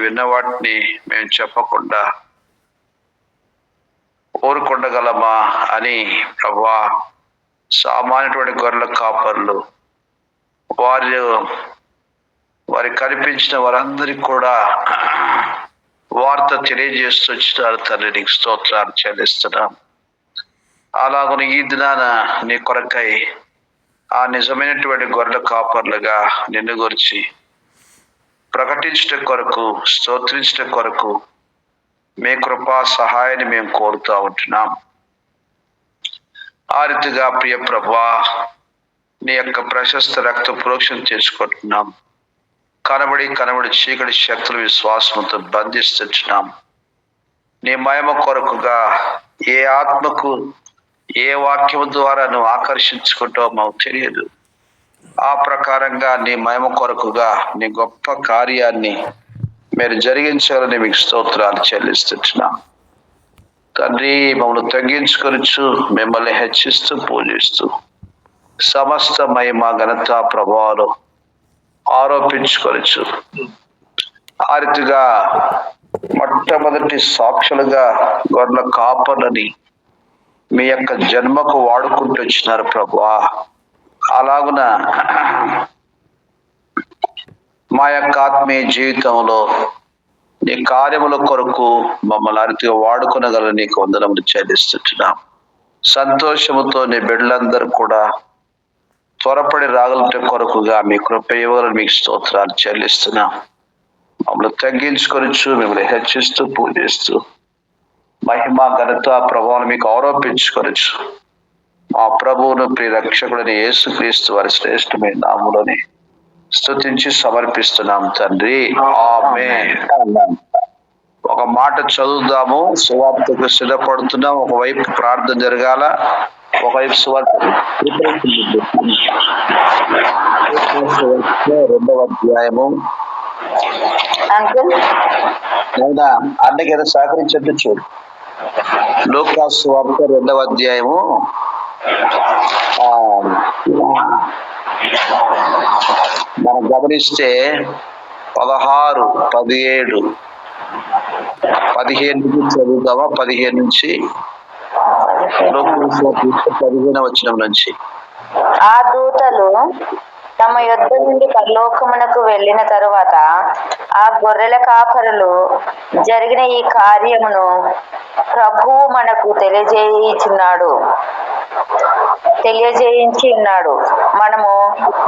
విన్న వాటిని మేము చెప్పకుండా ఊరుకుండగలమా అని ప్రభువా, సామాన్యటువంటి గొర్రెల కాపర్లు వారి కనిపించిన వారందరికీ కూడా వార్త తెలియజేస్తూ వచ్చినారు. తండ్రి, నీకు స్తోత్రాలు చెల్లిస్తున్నాం. అలాగని ఈ దినాన నీ కొరకై ఆ నిజమైనటువంటి గొర్రెల కాపర్లుగా నిన్ను గురించి ప్రకటించడం కొరకు, స్తోత్రించడం కొరకు మీ కృపా సహాయాన్ని మేము కోరుతూ ఉంటున్నాం. ఆ రీతిగా ప్రియ ప్రభువా, నీ యొక్క ప్రశస్త రక్త ప్రోక్షణ చేసుకుంటున్నాం. కనబడి చీకటి శక్తుల విశ్వాసంతో బంధిస్తున్నాం. నీ మహిమ కొరకుగా ఏ ఆత్మకు ఏ వాక్యం ద్వారా నువ్వు ఆకర్షించుకుంటావో మాకు తెలియదు. ఆ ప్రకారంగా నీ మహిమ కొరకుగా నీ గొప్ప కార్యాన్ని మీరు జరిగించాలని మీకు స్తోత్రాలు చెల్లిస్తున్నాం. తండ్రి, మమ్మల్ని తగ్గించుకొనొచ్చు, మిమ్మల్ని హెచ్చిస్తూ పూజిస్తూ సమస్త మహిమ ఘనత ప్రభావాలు ఆరోపించుకొనొచ్చు. ఆ రీతిగా మొట్టమొదటి సాక్షులుగా గొర్రెల కాపర్లని మీ యొక్క జన్మకు వాడుకుంటూ వచ్చినారు ప్రభువా. అలాగున మా యొక్క ఆత్మీయ జీవితంలో నీ కార్యముల కొరకు మమ్మల్ని అరితిగా వాడుకొనగల నీకు వందనములు చెల్లిస్తున్నాం. సంతోషముతో నీ బిడ్డలందరూ కూడా త్వరపడి రాగల కొరకుగా మీ కృప ఇవ్వాలని మీకు స్తోత్రాలు చెల్లిస్తున్నాం. మమ్మల్ని తగ్గించుకొనొచ్చు, మిమ్మల్ని హెచ్చిస్తూ పూజిస్తూ మహిమ ఘనత ప్రభావం మీకు ఆరోపించుకొనొచ్చు. మా ప్రభువును ప్రియ రక్షకుడిని యేసుక్రీస్తు వారి శ్రేష్టమైన నామములోని స్తుతించి సమర్పిస్తున్నాం తండ్రి, ఆమేన్. ఒక మాట చదువుదాము. సువార్తకు సిద్ధపడుతున్నాం. ఒకవైపు ప్రార్థన జరగాల, ఒకవైపు సువార్త. 2వ అధ్యాయము. అవునా, అన్నకి ఏదో సహకరించట్టు చూడు. లూకాసు సువార్త 2వ అధ్యాయము. మనం గమనిస్తే 16, 17, 15 నుంచి చదువుతామా? 15 నుంచి 15వ వచనం నుంచి. ఆ దూతలు తమ యొద్ద నుండి పరలోకమునకు వెళ్ళిన తరువాత ఆ గొర్రెల కాపరులు జరిగిన ఈ కార్యమును ప్రభువు మనకు తెలియజేయించి ఉన్నాడు. మనము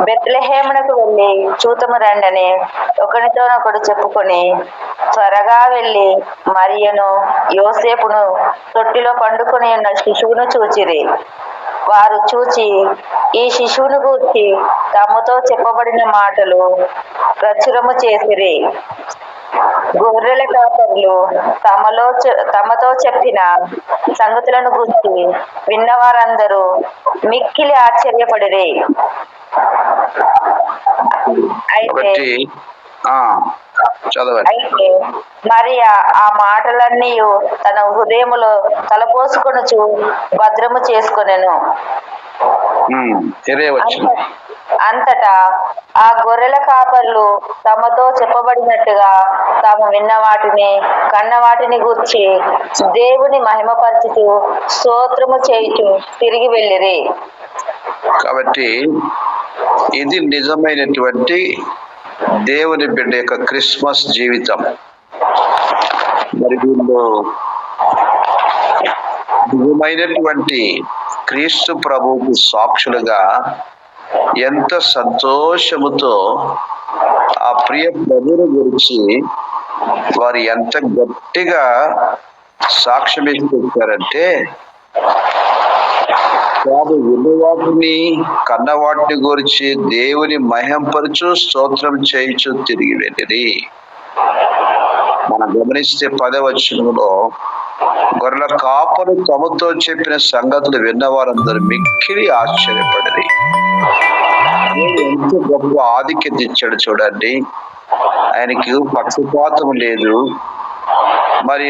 బెత్లెహేమునకు వెళ్ళి చూతము రండని ఒకరితోనొకడు చెప్పుకొని త్వరగా వెళ్ళి మరియను యోసేపును తొట్టిలో పండుకొని ఉన్న శిశువును చూచిరి. వారు చూచి ఈ శిశువును గూర్చి తమతో చెప్పబడిన మాటలు ప్రచురము చేసిరి. గొర్రెల కాపరులు తమతో చెప్పిన సంగతులను గురించి విన్నవారందరూ మిక్కిలి ఆశ్చర్యపడిరి. అయితే మరియా ఆ మాటలన్నీ తన హృదయములో తలపోసుకొనుచు భద్రము చేసుకొనెను. అంతటా ఆ గొర్రెల కాపర్లు తమతో చెప్పబడినట్టుగా తాము విన్న వాటిని కన్న వాటిని గూర్చి దేవుని మహిమపరచుచు స్తోత్రము చేయుచు తిరిగి వెళ్ళిరి. కాబట్టి ఇది నిజమైనటువంటి దేవుని బిడ్డ యొక్క క్రిస్మస్ జీవితం. మరి వీళ్ళు నిజమైనటువంటి క్రీస్తు ప్రభువుకు సాక్షులుగా ఎంత సంతోషముతో ఆ ప్రియ ప్రభువుని గురించి వారు ఎంత గట్టిగా సాక్ష్యం ఇచ్చారంటే, వారు విన్నవాటిని కన్నవాటిని గురించి దేవుని మహింపరచు స్తోత్రం చేయించు తిరిగి వెళ్ళిరి. మనం గమనిస్తే 10వ వచనంలో గొర్రెల కాపరు తమతో చెప్పిన సంగతులు విన్నవారందరూ మిక్కిలి ఆశ్చర్యపడిరి. ఎంత గొప్ప ఆధిక్యత ఇచ్చాడు చూడండి. ఆయనకి పక్షపాతం లేదు. మరి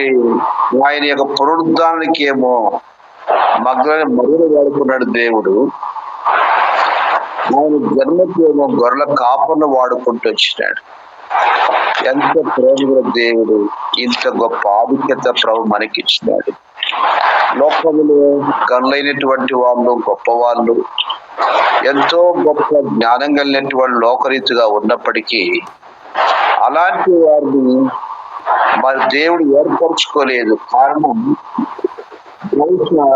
ఆయన యొక్క పునరుద్ధానానికి ఏమో మరుగున వాడుకున్నాడు దేవుడు. ఆయన జన్మకి ఏమో గొర్రెల కాపర్ను వాడుకుంటూ వచ్చినాడు. ఎంత ప్రేమగల దేవుడు, ఇంత గొప్ప ఆధిక్యత ప్రభు మనకిచ్చినాడు. లోకములో గనులైనటువంటి వాళ్ళు, గొప్పవాళ్ళు, ఎంతో గొప్ప జ్ఞానం కలిగినటువంటి వాళ్ళు లోకరీతిగా ఉన్నప్పటికీ అలాంటి వారిని మరి దేవుడు ఏర్పరచుకోలేదు. కారణం బహుశా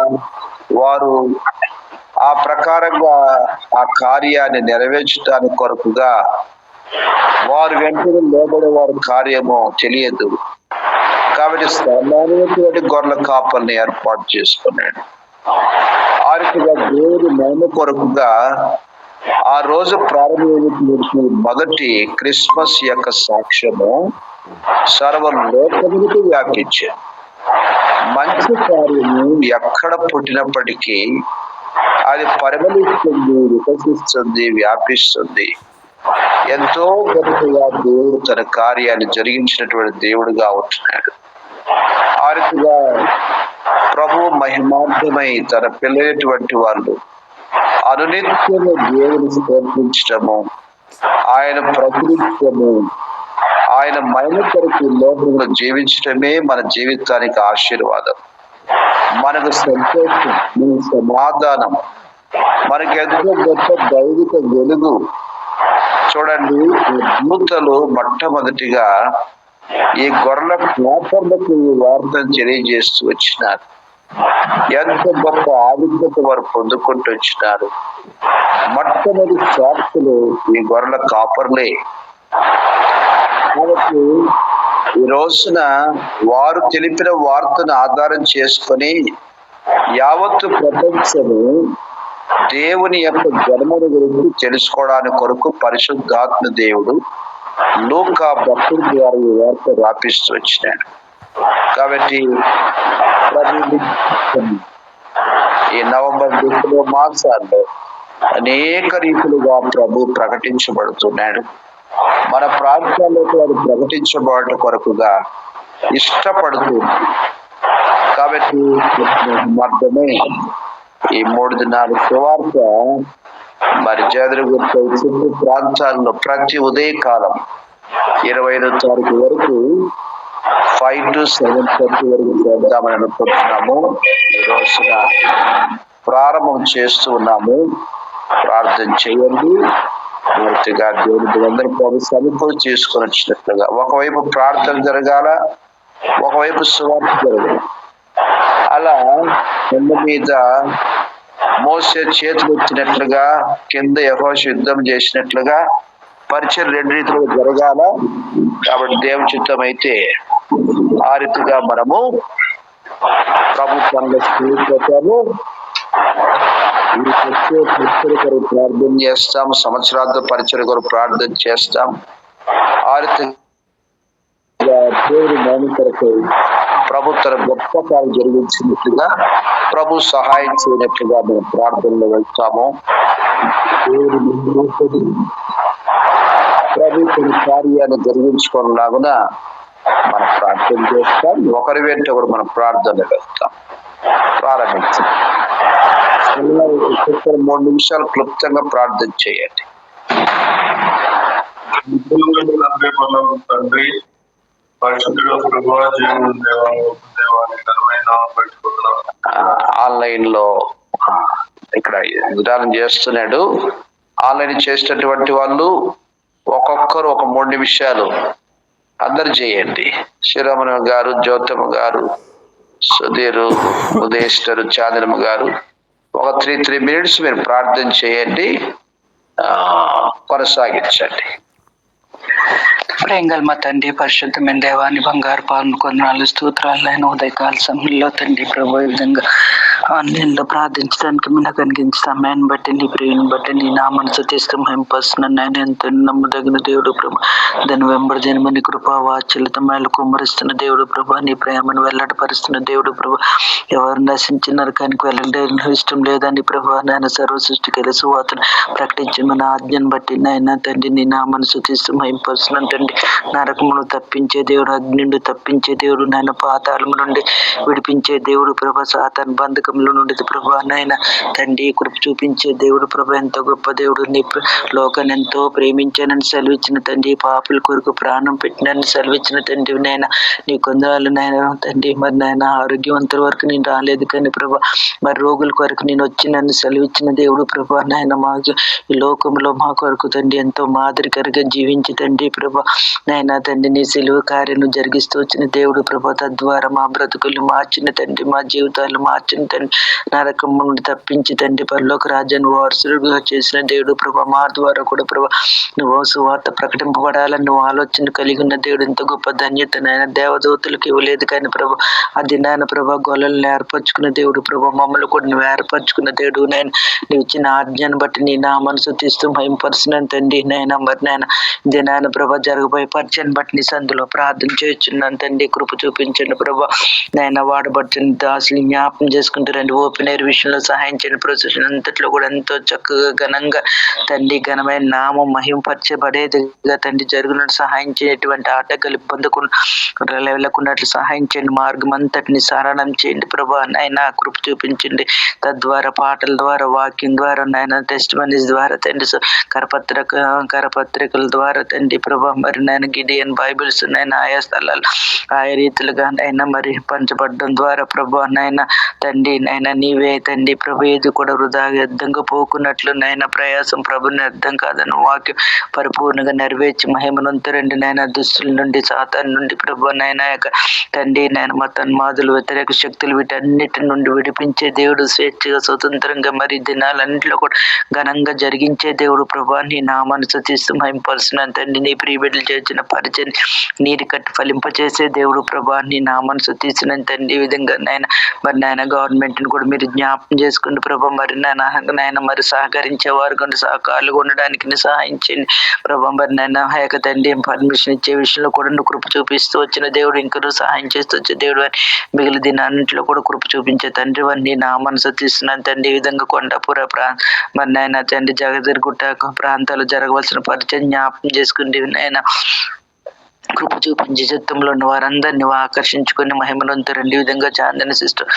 వారు ఆ ప్రకారంగా ఆ కార్యాన్ని నెరవేర్చడానికి కొరకుగా వారు వెంటనే లోబడే వారి కార్యమో తెలియదు. కాబట్టి సామాన్యమైనటువంటి గొర్రెల కాపల్ని ఏర్పాటు చేసుకున్నాడు. ఆ రీతిగా దేవుడి మహిమ కొరకుగా ఆ రోజు ప్రారంభమైనటువంటి మొదటి క్రిస్మస్ యొక్క సాక్ష్యము సర్వలోకములకు వ్యాపించారు. మంచి కార్యము ఎక్కడ పుట్టినప్పటికీ అది పరిమళిస్తుంది, వికసిస్తుంది, వ్యాపిస్తుంది. ఎంతో గొప్పగా దేవుడు తన కార్యాన్ని జరిగించినటువంటి దేవుడుగా ఉంటున్నాడు. ఆ రీతిగా ప్రభు మహిమార్థమై తన పిల్లైనటువంటి వాళ్ళు అనునిత్యము దేవుని స్తోత్రించడము, ఆయన ప్రకటించడము, ఆయన మహిమ కొరకు లోకంలో జీవించడమే మన జీవితానికి ఆశీర్వాదం, మనకు సంతోషం, మన సమాధానం, మనకి ఎంతో గొప్ప దైవిక వెలుగు. చూడండి, దూతలు మొట్టమొదటిగా ఈ గొర్రెల కాపర్లకు ఈ వార్తను తెలియజేస్తూ వచ్చినారు. ఎంత గొప్ప ఆధిక్యత వారు పొందుకుంటూ వచ్చినారు. మొట్టమొదటి సాక్షులు ఈ గొర్రెల కాపర్లే. కాబట్టి ఈ రోజున వారు తెలిపిన వార్తను ఆధారం చేసుకొని యావత్తు ప్రపంచము దేవుని యొక్క జన్మను గురించి తెలుసుకోవడానికి కొరకు పరిశుద్ధాత్మ దేవుడు లూకా భక్తుడి ద్వారా ఈ వార్త వ్యాపిస్తూ వచ్చినాడు. కాబట్టి ఈ నవంబర్, డిసెంబర్ మాసాల్లో అనేక రీతిలుగా ప్రభు ప్రకటించబడుతున్నాడు. మన ప్రాంతాల్లో వారు ప్రకటించబడట కొరకుగా ఇష్టపడుతుంది. కాబట్టి అర్థమే ఈ 3 దినాలు సువార్త మరి జాదరగుట్ట చుట్టూ ప్రాంతాల్లో ప్రతి ఉదయకాలం 25వ తారీఖు వరకు 5 to 7:30 వరకు చేద్దామని అనుకుంటున్నాము. ఈ రోజున ప్రారంభం చేస్తూ ఉన్నాము. ప్రార్థన చేయండి. పూర్తిగా దేవుడి అందరూ ప్రభు సమకూర్చి చేసుకొని వచ్చినట్లుగా ఒకవైపు ప్రార్థన జరగాల, ఒకవైపు సువార్త జరగాలి. అలా కొండ మీద మోసే చేతులు ఎత్తినట్లుగా, కింద యెహోషువ యుద్ధం చేసినట్లుగా పరిచయం 2 రీతిలో జరగాల. కాబట్టి దేవుని చిత్తం అయితే ఆ రీతిగా మనము ప్రభుత్వంలో స్వీకరించాము. కొరకు ప్రార్థన చేస్తాం, సంవత్సరాలతో పరిచయం కొరకు ప్రార్థన చేస్తాం. ఆ రీతిగా దేవుడి మహిమ కొరకు ప్రభు తన గొప్ప కార్యం జరిగించినట్లుగా, ప్రభు సహాయం చేయనట్లుగా మేము ప్రార్థనలో వెళ్తాము. ప్రభు తన కార్యాన్ని జరిగించుకోలాగున మనం ప్రార్థన చేస్తాం. ఒకరి వెంట ఒకరు మనం ప్రార్థన వెళ్తాం. ప్రారంభించాం. 3 నిమిషాలు క్లుప్తంగా ప్రార్థన చేయండి. తండ్రి, పరిశుద్ధుడు ప్రభువా, జీవన దేవాన్ని ఘనమైన పెట్టుకుంటున్నాం. ఆన్లైన్ లో ఇక్కడ విధానం చేస్తున్నాడు. ఆన్లైన్ చేసేటటువంటి వాళ్ళు ఒక్కొక్కరు ఒక 3 నిమిషాలు అందరు చేయండి. శ్రీరామణ గారు, జ్యోతమ్మ గారు, సుధీరు, ఉదయేశ్వరు, చాంద్రమ్మ గారు ఒక 3 minutes మీరు ప్రార్థన చేయండి. కొనసాగించండి. ప్రేంగల్ మా తండ్రి, పరిశుద్ధమైన దేవాన్ని బంగారు పాలన కొందనాలు స్తోత్రాలైన ఉదయకాల సమయంలో తండ్రి ప్రభు ఈ విధంగా ఆన్లైన్లో ప్రార్థించడానికి మీరు కనిపించిన సమయాన్ని బట్టి, నీ ప్రేమను బట్టి, నీ నామాన్ని స్తుతిస్తూ మహింపరుస్తున్నాను. ఆయన ఎంతో నమ్మదగిన దేవుడు ప్రభు, దాని వెంబడి జన్మని కృపా వాత్సల్యత మేలు కుమ్మరిస్తున్న దేవుడు ప్రభు, నీ ప్రేమను వెల్లడిపరుస్తున్న దేవుడు ప్రభు. ఎవరు నశించిన నరకానికి వెళ్ళడం ఇష్టం లేదని ప్రభు, నాయన సర్వ సృష్టికి తెలుసు అతను ప్రకటించి మన ఆజ్ఞను బట్టి నాయన తండ్రి నీ నామాన్ని స్తుతిస్తూ మహింపరుస్తున్నాను తండ్రి. నరకమును తప్పించే దేవుడు, అగ్ని నుండి తప్పించే దేవుడు, నాయన పాతాళము నుండి విడిపించే దేవుడు ప్రభు, సాతాను బంధక లోకంలో నుండి ప్రభా నాయన తండ్రి కృప చూపించే దేవుడు ప్రభా, ఎంతో గొప్ప దేవుడు. నీ లోకాన్ని ఎంతో ప్రేమించానని సెలవిచ్చిన తండ్రి, పాపుల కొరకు ప్రాణం పెట్టినని సెలవిచ్చిన తండ్రి నాయన నీ కొందరాలు నాయన తండ్రి. మరి నాయన ఆరోగ్యవంతుల వరకు నేను రాలేదు కానీ ప్రభా, మరి రోగుల కొరకు నేను వచ్చి నన్ను సెలవిచ్చిన దేవుడు ప్రభా నాయన. మాకు ఈ లోకంలో మా కొరకు తండ్రి ఎంతో మాదిరికరంగా జీవించి తండ్రి ప్రభా నాయన తండ్రి నీ సెలవు కార్యం జరిగిస్తూ వచ్చిన దేవుడు ప్రభా. తద్వారా మా బ్రతుకులు మార్చిన తండ్రి, మా జీవితాలు మార్చిన తండ్రి, నరకం నుండి తప్పించి తండ్రి పరలోక రాజ్యాన్ని వారసులుగా చేసిన దేవుడు ప్రభా. మా ద్వారా కూడా ప్రభా నువ్వు సువార్త ప్రకటింపబడాలని నువ్వు ఆలోచన కలిగి ఉన్న దేవుడు. ఎంత గొప్ప ధన్యత నాయన, దేవదూతలకు ఇవ్వలేదు కానీ ప్రభా అది నాయన ప్రభా గొల్లలను ఏర్పరచుకున్న దేవుడు ప్రభా. మమ్మల్ని కూడా నువ్వు ఏర్పరచుకున్న దేవుడు నాయన. నువ్వు ఇచ్చిన ఆజ్ఞను బట్టి నీ నా మనసు తీస్తూ భయంపరుస్తున్నాను తండ్రి నాయన. మరి నాయన ఇది నాయన ప్రభా జరగబోయే పరిచయం బట్టి నీ సందులో ప్రార్థన చేస్తున్నాను తండ్రి. కృప చూపించండి ప్రభా నాయన. వాడబడుతున్న దాసులు జ్ఞాపం చేసుకుంటారండి. ఓపెన్ ఎయిర్ విషయంలో సహాయం చేయండి. ప్రొసెషన్ అంతట్లో కూడా ఎంతో చక్కగా ఘనంగా తండ్రి ఘనమైన నామం మహింపరచబడేదిగా తండ్రి జరుగునట్టు సహాయం చేయటువంటి ఆటగాలు పొందకుండా వెళ్ళకున్నట్లు సహాయం చేయండి. మార్గం అంతటిని సరళం చేయండి ప్రభా నాయన. కృప చూపించండి. తద్వారా పాటల ద్వారా, వాక్యం ద్వారా నాయన, టెస్ట్ మనీస్ ద్వారా తండ్రి, కరపత్రికల ద్వారా తండ్రి ప్రభా మరి నాయన గిడియన్ బైబిల్స్ నాయన ఆయా స్థలాలు ఆయా రీతిలుగా నాయన మరి పంచబడడం ద్వారా ప్రభా నాయన తండ్రి నాయన నీవే తండ్రి ప్రభు. ఏది కూడా వృధా వ్యర్థంగా పోకున్నట్లు నాయన ప్రయాసం ప్రభుని అర్థం కాదని వాక్యం పరిపూర్ణంగా నెరవేర్చి మహిమనంతరండి నాయన. దుస్తుల నుండి సాతాన్ నుండి ప్రభు నాయన యొక్క తండ్రి నాయన మా తన్మాదులు వ్యతిరేక శక్తులు వీటన్నిటి నుండి విడిపించే దేవుడు, స్వేచ్ఛగా స్వతంత్రంగా మరి దినాలన్నింటిలో కూడా ఘనంగా జరిగించే దేవుడు ప్రభా. నీ నామాన్ని స్తుతిస్తూ మహింపరుస్తున్నాను తండ్రి. నీ ప్రియబిడ్డలు చేసిన పరిచయం నీరు కట్టి ఫలింపచేసే దేవుడు ప్రభా. నీ నామాన్ని స్తుతిస్తున్నాను తండ్రి. ఈ విధంగా నాయన మరి నాయన గవర్నమెంట్ని కూడా మీరు జ్ఞాపకం చేసుకుని ప్రభా మరి నాయన మరి సహకరించేవారు కొన్ని సహకారులు ఉండడానికి నీ సహాయం చేయండి ప్రభా. మరి నాయన హేక తండ్రి పర్మిషన్ ఇచ్చే విషయంలో కూడా నువ్వు కృప చూపిస్తూ వచ్చిన దేవుడు, ఇంకా సహాయం చేస్తూ వచ్చే దేవుడు అని మిగిలిన దినాన్నింటిలో కూడా కృప చూపించే తండ్రి అని నీ నామాన్ని స్తుతిస్తున్నాను తండ్రి. ఈ విధంగా కొండాపుర మరి నాయన తండ్రి జగదీర్గుట్ట ప్రాంతాలు జరగవలసిన పరిచయం జ్ఞాపకం చేసుకుంటే నాయన కృప చూపించి చిత్తంలో ఉన్న వారందరినీ ఆకర్షించుకుని మహిమనంతరండి. ఈ విధంగా చాందని సిస్టర్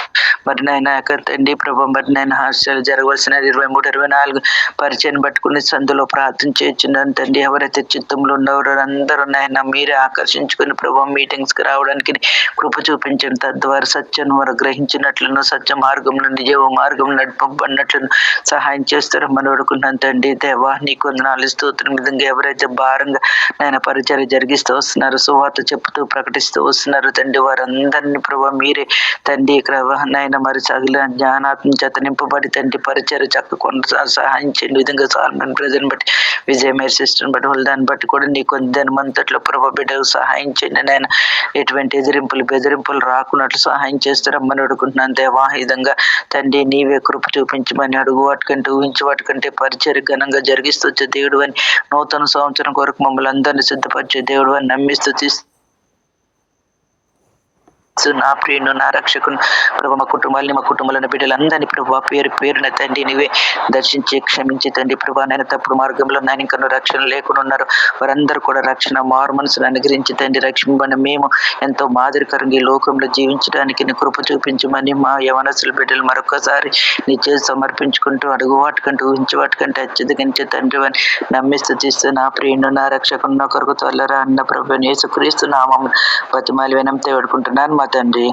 మరి నాయన తండ్రి ప్రభా మరి నాయన హాస్టల్ జరగవలసిన 23, 24 పరిచయం పట్టుకుని సందులో ప్రార్థన చేస్తున్నాను తండ్రి. ఎవరైతే చిత్తంలో ఉన్నవారో అందరూ నాయన మీరే ఆకర్షించుకుని ప్రభా మీటింగ్స్కి రావడానికి కృప చూపించండి. తద్వారా సత్యం వారు గ్రహించినట్లను, సత్య మార్గంలో నిజ మార్గం నడిపబడినట్లను సహాయం చేస్తారో మనం అడుగుతున్నాను తండ్రి. దేవా నీకు వందనాలు స్తోత్రం. విధంగా ఎవరైతే భారంగా నాయన పరిచయం జరిగిస్తూ వస్తున్నారు, సువార్త చెప్తూ ప్రకటిస్తూ వస్తున్నారు తండ్రి, వారందరినీ ప్రభా మీరే తండ్రి ఇక్కడ నాయన మరి సగిల జ్ఞానాత్మ చేత నింపబడి తండ్రి పరిచయం చక్క కొనసాగి సహాయం చేయండి. విధంగా సాల్మన్ ప్రజలను బట్టి, విజయమేర్ సిస్టర్ని బట్టి, దాన్ని బట్టి కూడా నీ కొంతమంతట్లో ప్రభా బిడ్డకు సహాయం చేయండి నాయన. ఎటువంటి బెదిరింపులు రాకున్నట్లు సహాయం చేస్తారమ్మని అడుగుతున్నాను దేవా. ఈ విధంగా తండ్రి నీవే కృప చూపించమని అడుగు వాటికంటే ఊహించి వాటికంటే పరిచయం ఘనంగా జరిగిస్తూ వచ్చే దేవుడు అని, నూతన సంవత్సరం కొరకు మమ్మల్ని అందరినీ సిద్ధపరిచే దేవుడు అని నమ్మిస్తూ నా ప్రియును నా రక్షకును ప్రభు మా కుటుంబాలను బిడ్డలందరినీ ప్రభు పేరు పేరున తండ్రి నీవే దర్శించి క్షమించి తండ్రి ప్రభా. నేను తప్పుడు మార్గంలో నేను ఇంకా రక్షణ లేకుండా ఉన్నారు వారందరూ కూడా రక్షణ మారు మనసును అనుగ్రహించి తండ్రి రక్షింపబడిన మేము ఎంతో మాదిరికరంగా ఈ లోకంలో జీవించడానికి నీ కృప చూపించమని మా యవనస్తుల బిడ్డలు మరొకసారి నీ చేసి సమర్పించుకుంటూ అడుగు వాటికంటూ ఊహించి వాటికంటే అత్యధికంచే తండ్రి అని నమ్మిస్తూ తీస్తూ నా ప్రియును నా రక్షకును నా కొరకు తొల్లరా అన్న ప్రభు యేసుక్రీస్తు నామమున బతిమాలి వినంతే వేడుకుంటున్నాను మా తండ్రి.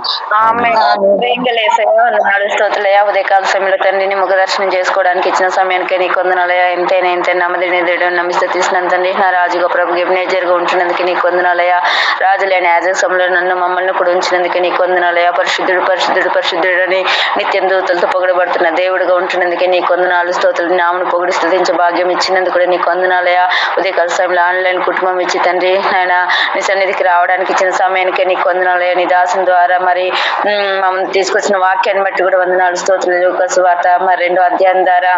స్తోత్రులయ్యా. ఉదయకాల సమయంలో తండ్రిని ముఖ దర్శనం చేసుకోవడానికి ఇచ్చిన సమయానికి నీకు వందనాలయ్యా. ఎంతైనా నమ్మదిని నమ్మిస్తూ తీసినాను తండ్రి. నా రాజుగా ప్రభు గిబ్నేజర్గా ఉంటున్నందుకు నీకు వందనాలయ్యా. రాజులేని యాజకసంలో నన్ను మమ్మల్ని కూడా ఉంచినందుకు నీకు వందనాలయ్యా. పరిశుద్ధుడు పరిశుద్ధుడు పరిశుద్ధుడు అని నిత్యం దూతలతో పొగడబడుతున్న దేవుడుగా ఉంటున్నందుకే నీకు వందనాలు. స్తోత్రులు నామను పొగిడి స్తుతించే భాగ్యం ఇచ్చినందుకు కూడా నీకు వందనాలయ్యా. ఉదయకాల సమయంలో ఆన్లైన్ కుటుంబం ఇచ్చి తండ్రి ఆయన నీ సన్నిధికి రావడానికి ఇచ్చిన సమయానికే నీకు వందనాలయ్యా. నీ దాసుని ద్వారా మరి మమ్మల్ని తీసుకొచ్చిన వాక్యాన్ని బట్టి కూడా వందనాలు. స్తోత్రులు. లూకా సువార్త మరి 2వ అధ్యాయం ద్వారా